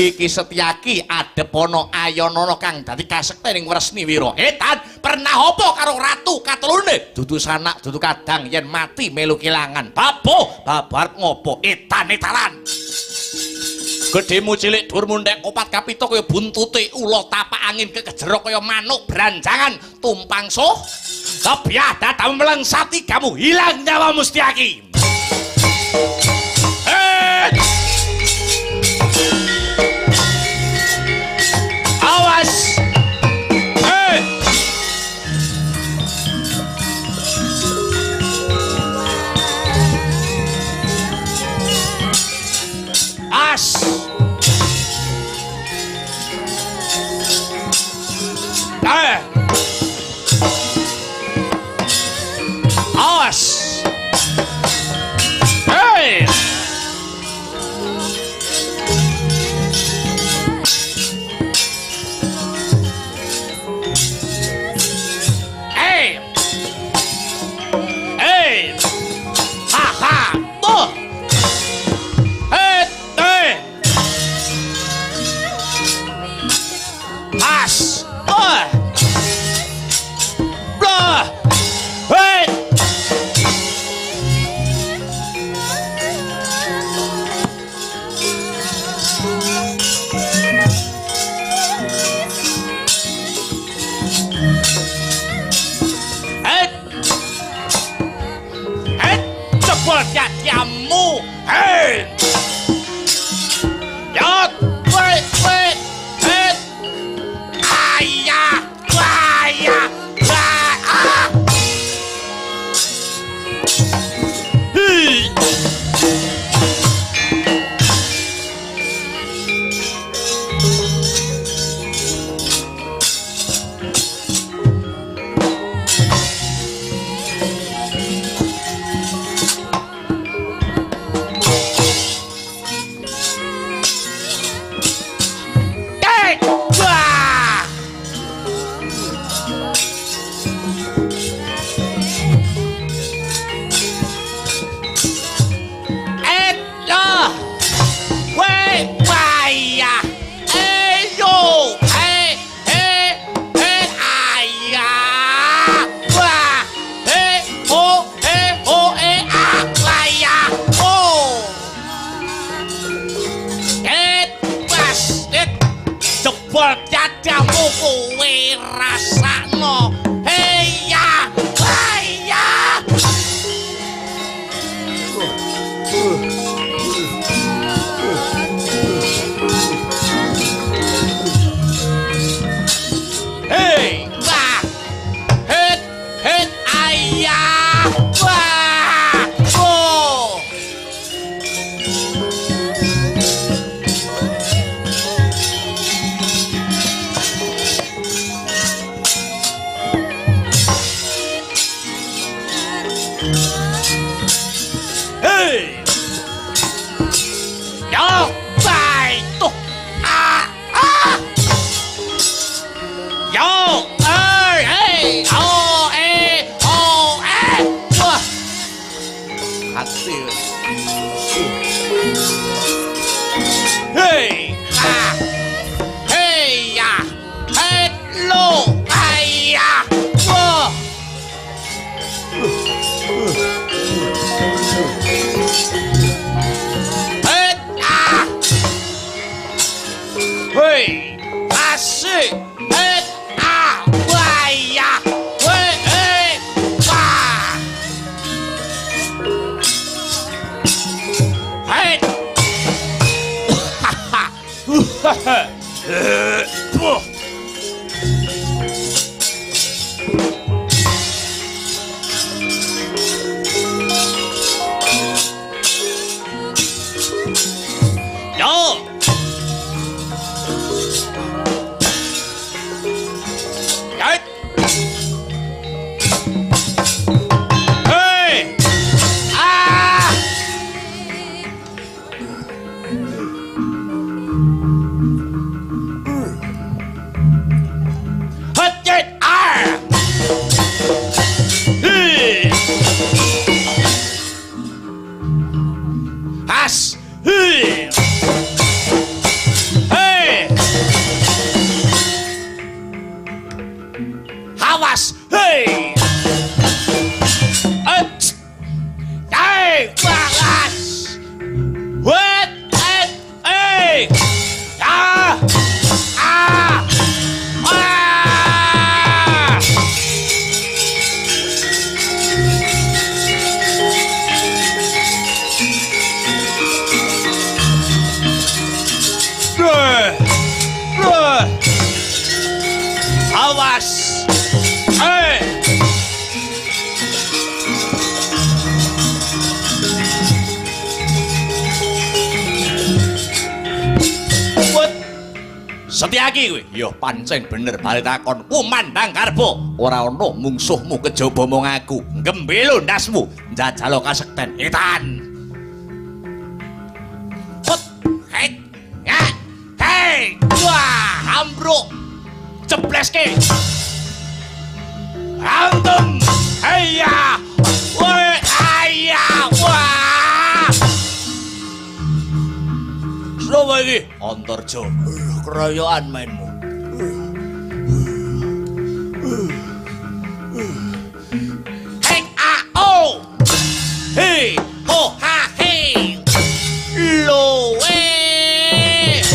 Speaker 2: iki Setyaki adep ana Ayanana kang dadi kasektening Wresniwira etan pernah apa karo ratu katelune dudu sanak dudu kadang yen mati melu kelangan babar ngopo etane talan gedhemu cilik dhuwur mundhek kopat kapita kaya buntute ula tapak angin kekejerok kaya manuk branjangan tumpang soh kebiah datang melengsati kamu hilang nyawa Setyaki awas as awas hey Hei. Yo, baik tuh. Yo, hey, oh, wah. Hati. Hei, hey, ya, hello, ayah, wah. Hei, asik, waya, wah. Hei, yo. Hey! Hejit Has! Hey! Awas! Hey! Hey! Bagas! Wet! Hey! Ah! Ah! Ah! Awas! Hey! Setyaki kowe. Ya pancen bener bali takon. Kumandang karbo. Ora ana mungsuhmu kejaba mung aku. Gembelo ndasmu. Njajalo kasekten. Hitan. Hut. Hei. Ya. Hei. Wah, ambruk. Jebleske. Antem. Heya. Woi, ayah. Wah. Sopo iki? Antarja. Keroyokan mainmu. Hei a o. Hei ho ha hei. Lo hei.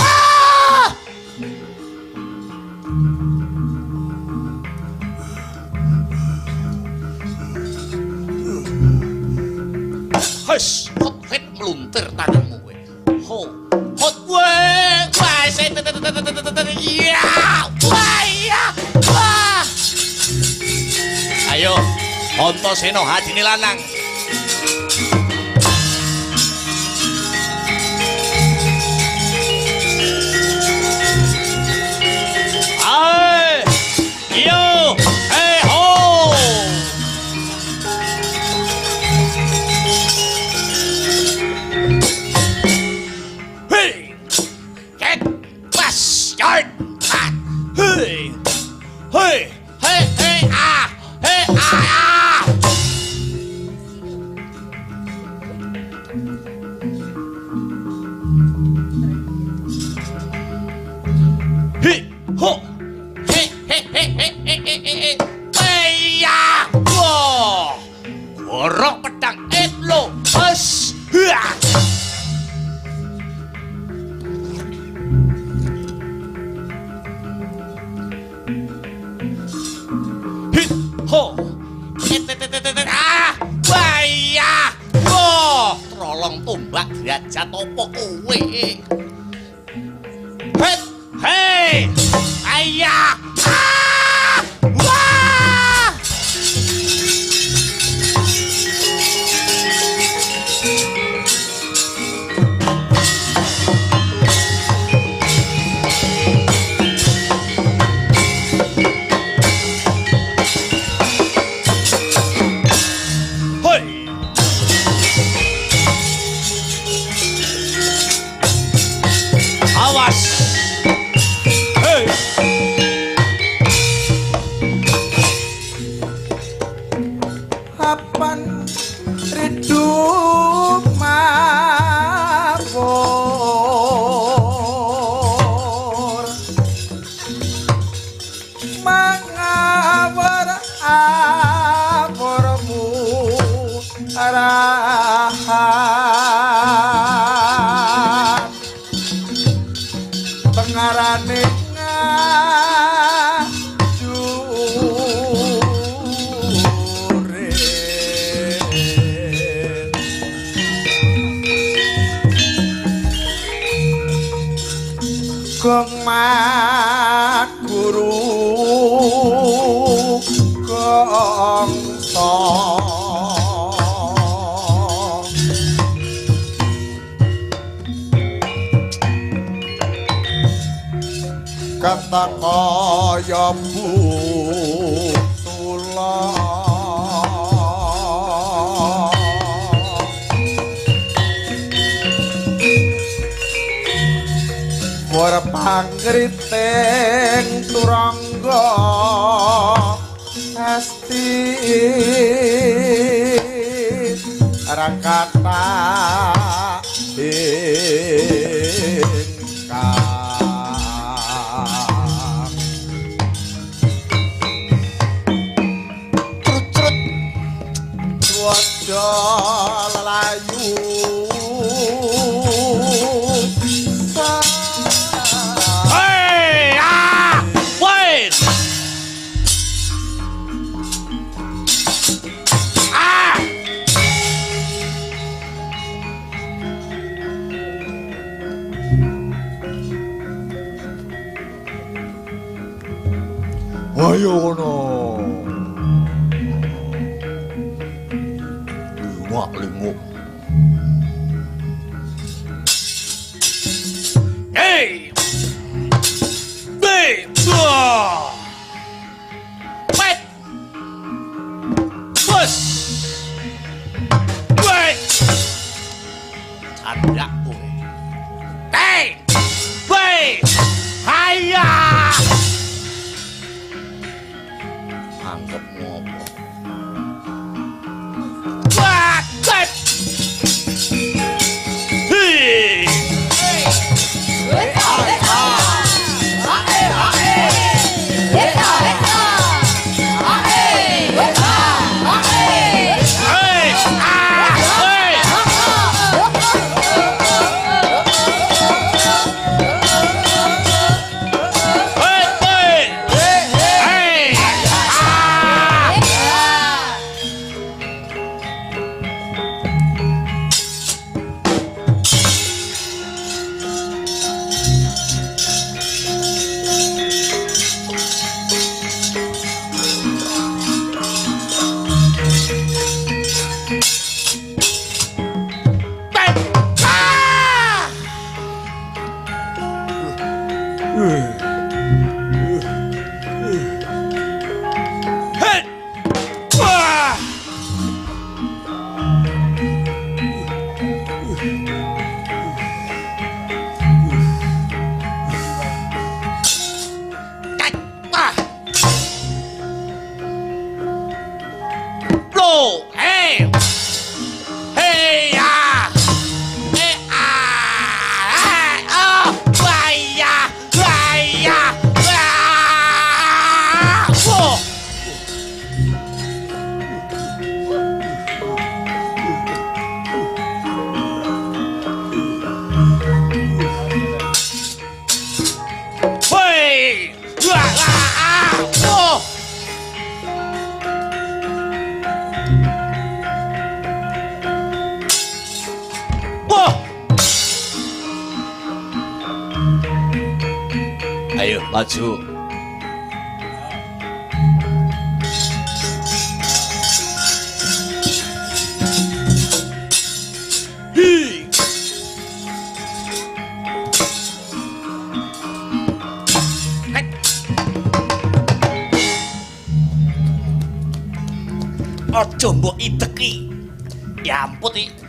Speaker 2: Ah! Hush, hot meluntir tanganmu. Ho, hot weh, wah, ya, wah, ya, wah. Ayo, Antasena hadine lanang. Ayo, yo, hey ho. Yard! Ah! Hey! Hey! Hey! Hey! Ah! Hey! Ah! Ah! Hey! Ho! Hey! Hey! Hey! Hey! Hey! Hey! Hey! Hey! Ya! Wah! Gorok pedang etlo! Hus! Hah! Ho! Ah! Waya! Wah! Trolong tombak derajat apa kowe? Het! Hei! Ayah! Ah! Wah!
Speaker 8: mangsa kata kaya butulah Warpangriting turangga asti rakata ingkang trut-trut waja layu ayo kono linguk
Speaker 2: hey be wait bus wait ada kowe hey wait haya anggap ngopo waket hei ayo maju ojo mbok iteki ya ampun iki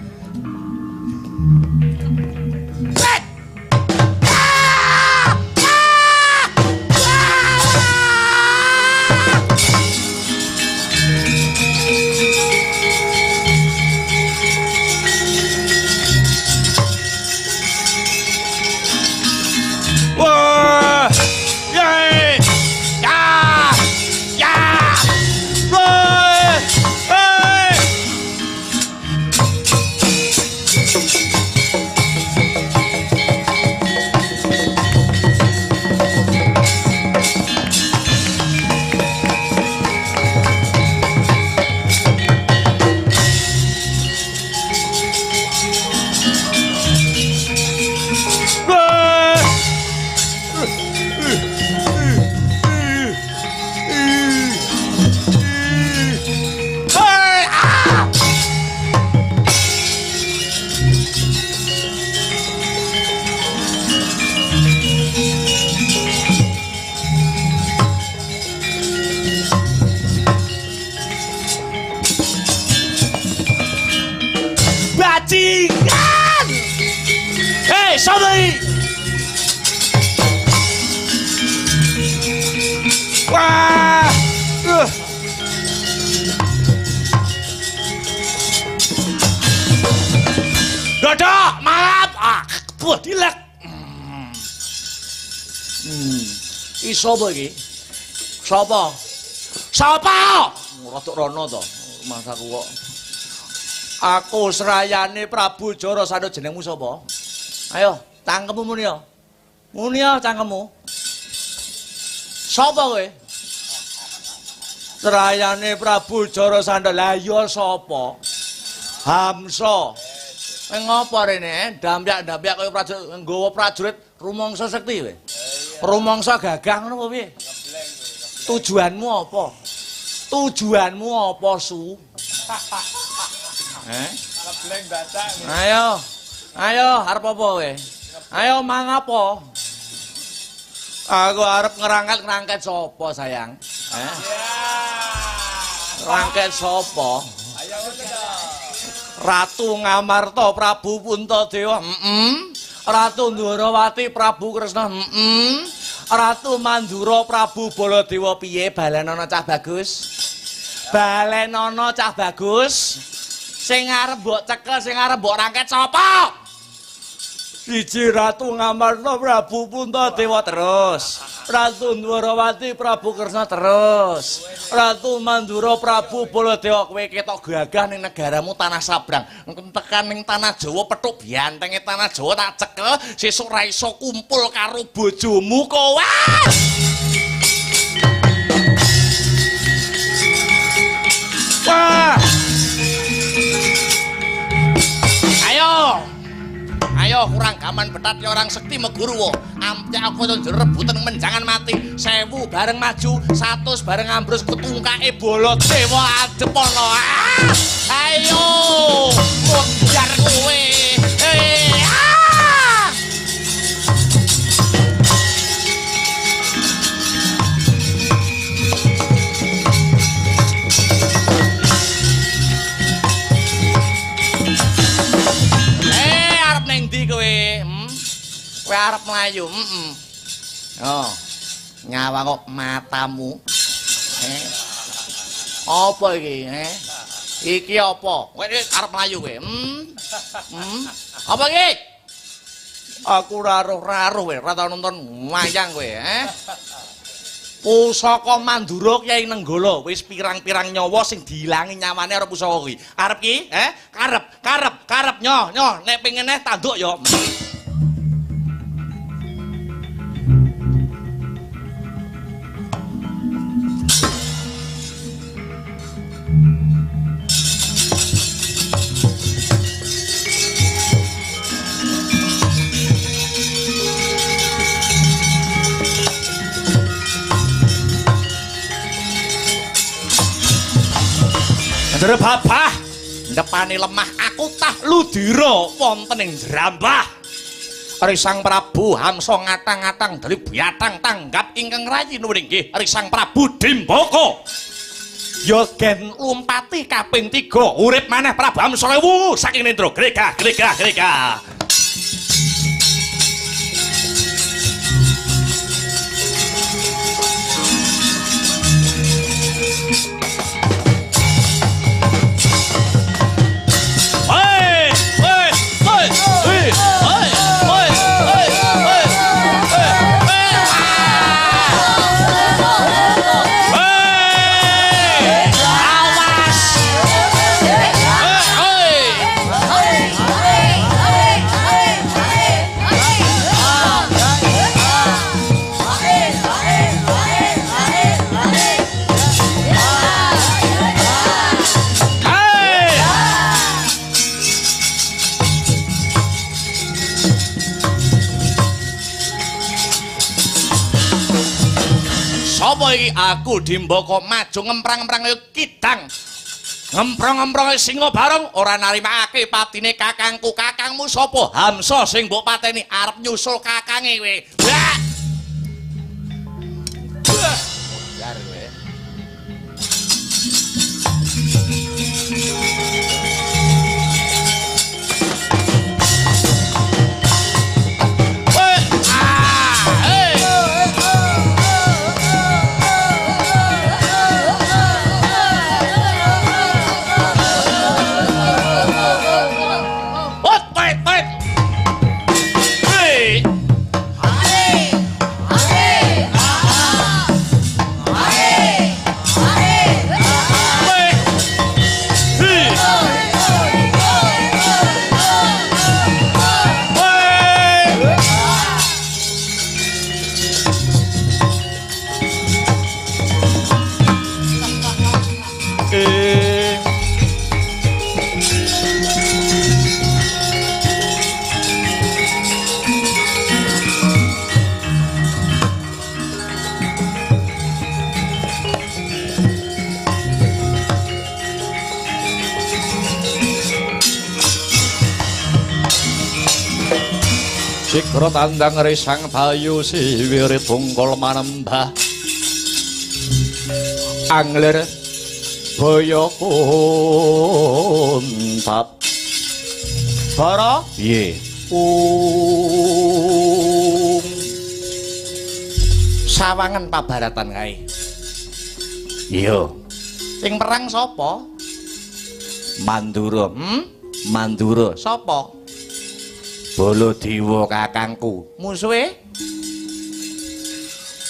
Speaker 2: Wah, dilek. Iki sapa iki? Sapa? Sapa? Rada rono to. Masaku kok. Aku Srayane Prabu Jarasandha, jenengmu sapa? Ayo, cangkemmu muni ya. Muni ya cangkemmu. Sapa kowe? Srayane Prabu Jarasandha. Lah iya sapa? Hamsa. Ngopo rene? Dampyak-dampyak koyo prajurit nggawa prajurit rumangsa sekti kowe. Rumangsa gagah ngono apa piye? Tujuanmu apa? Tujuanmu apa, Su? Ayo. Ayo, arep apa kowe? Ayo mang apa? Aku arep ngerangket sapa, sayang? Rangket sapa? Ratu Ngamarta Prabu Puntadewa. Ratu Ndwarawati Prabu Kresna. Ratu Mandura Prabu Baladewa. Piye balenana cah bagus? Balenana cah bagus. Sing arep mbok cekel, sing arep mbok rangket sapa? Siji Ratu Ngamarta Prabu Puntadewa terus. Ratu Ndwarawati Prabu Kresna terus. Ratu Mandura Prabu Baladewa. Kowe ketok gagah ning negaramu tanah sabrang. Tekan ning tanah Jawa petuk biantenge tanah Jawa tak cekel, sesuk ra iso kumpul karo bojomu kowe. Wah. Ayo. Ayo kurang gaman betat ya orang sekti Meguruwo. Ampe aku tuh rebutan menjangan mati. 1000 bareng maju, 100 bareng ambrus ketungkake Baladewa adepono. Ayo, biar kowe. Kowe arep mlayu, Oh. Nyawa kok matamu. Apa iki, Iki apa? Kowe arep mlayu kowe. Apa iki? Aku raruh-raruh kowe, ora tau nonton wayang kowe, Pusaka Mandura Kyai Nenggala, wis pirang-pirang nyawa sing diilangi nyawane karo pusaka kuwi. Arep ki, Karep nyoh, nek pengen tanduk ya. Ndere babah ndepani lemah aku tah ludira wonten ing Jrambah. Risang Prabu Hamsa ngatang-ngatang dari biatang tanggap ingkang rayi nuwun inggih Risang Prabu Dimbaka. Ya gen lumpati kaping 3 urip maneh Prabu Hamsa Lewu saking Nendra gregah. Sapa iki? Aku Dimbaka maju ngemprang-emprang kaya kidang. Ngemprong-ngemprong singa bareng ora narimakake patine kakangku. Kakangmu sapa? Hamsa sing mbok pateni arep nyusul kakange kowe. Blah. Biar kowe. Sikra tandang risang bayu siwiri tungkol manembah angler boyo kuntat Bara piye sawangan pabaratan kae iya sing perang sapa Mandura Mandura sapa Baladewa kakangku musuhe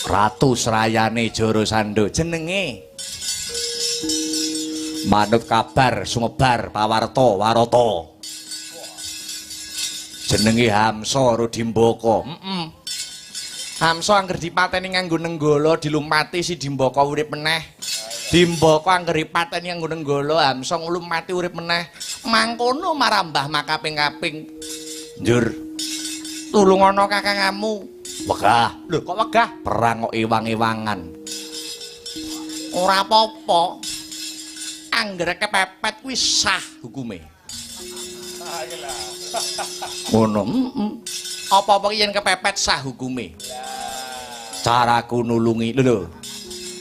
Speaker 2: Ratu Srayane Jarasandha jenenge manut kabar sumebar pawarta warata jenenge Hamsa Rudimbaka Hamsa angger dipateni nganggo nenggala dilumpati si Dimbaka urip meneh Dimbaka angger dipateni nganggo nenggala Hamsa nglumpati urip meneh mangkono marambah makaping-kaping njur tulungono kakangmu wegah lho kok wegah perang kok ewang-ewangan ora apa-apa angger kepepet kuwi sah hukume ngono apa-apa yen kepepet sah hukume caraku nulungi lho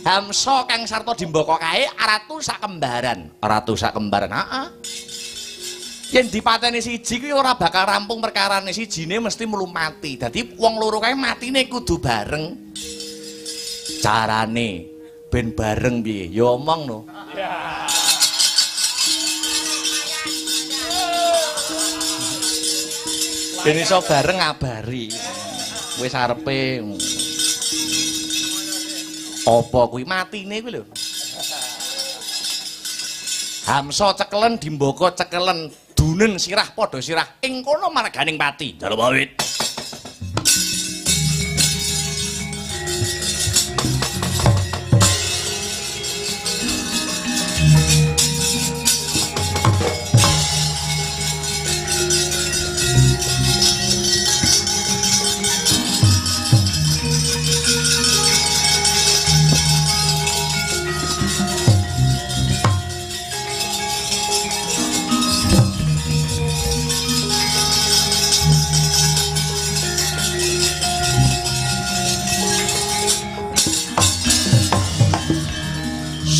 Speaker 2: Hamsa kang sarta Dimbaka kae ratu sak kembaran heeh yen dipateni siji kuwi ora bakal rampung perkarane sijine mesti mlumpati dadi wong loro kae matine kudu bareng carane ben bareng piye ya omong no ben iso bareng ngabari wis arepe apa kuwi matine kuwi lho Hamsa cekelen Dimbaka cekelen dunen sirah padha sirah ing kono marganing pati Jalawawit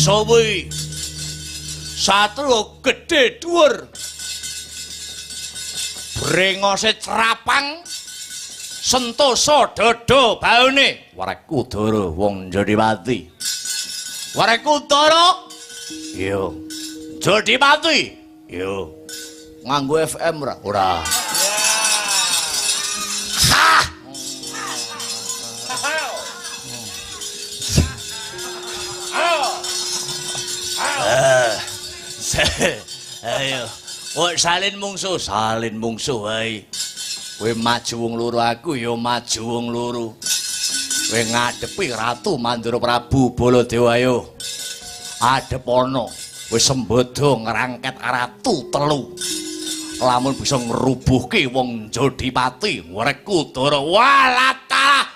Speaker 2: Sawi satru gedhe dhuwur brengose crapang sentosa dada baone Warekudara wong Jodipati Warekudara iya Jodipati iya nganggo FM ora ayo salin mungsuh ae kowe maju wong loro aku ya maju wong loro kowe ngadepi Ratu Mandura Prabu Baladewa ayo adep ana wis sembodo ngrangket ratu telu lamun bisa ngrubuhke wong Jodipati Warekudara walata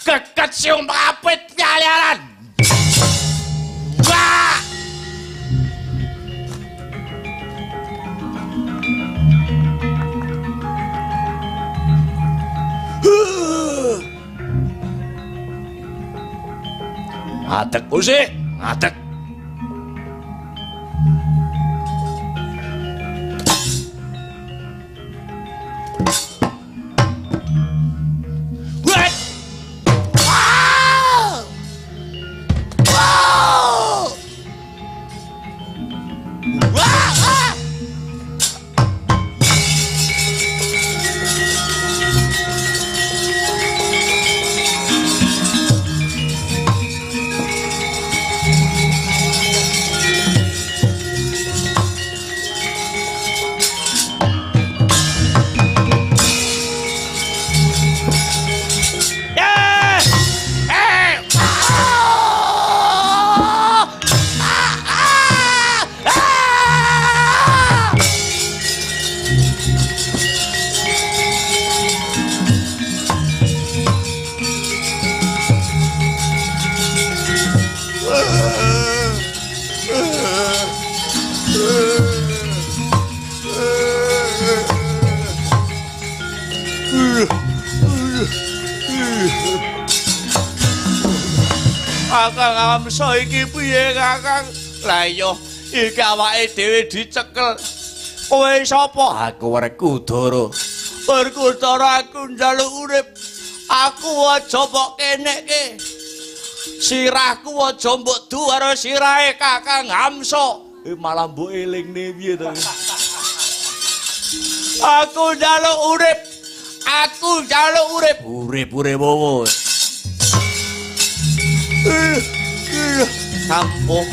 Speaker 2: keket siung apit nyaliaran wah adek usik adek Kakang Amsa iki piye Kakang? Lah iya, iki awake dhewe dicekel. Kowe sapa? Aku Werkudara. Werkudara aku njaluk urip. Aku aja mbok kenekke. Sirahku aja mbok duwar sirahe Kakang Amsa. Malah mbok elingne piye to? Aku njaluk urip. Aku njaluk urip. Urip-urip wowo. Kampung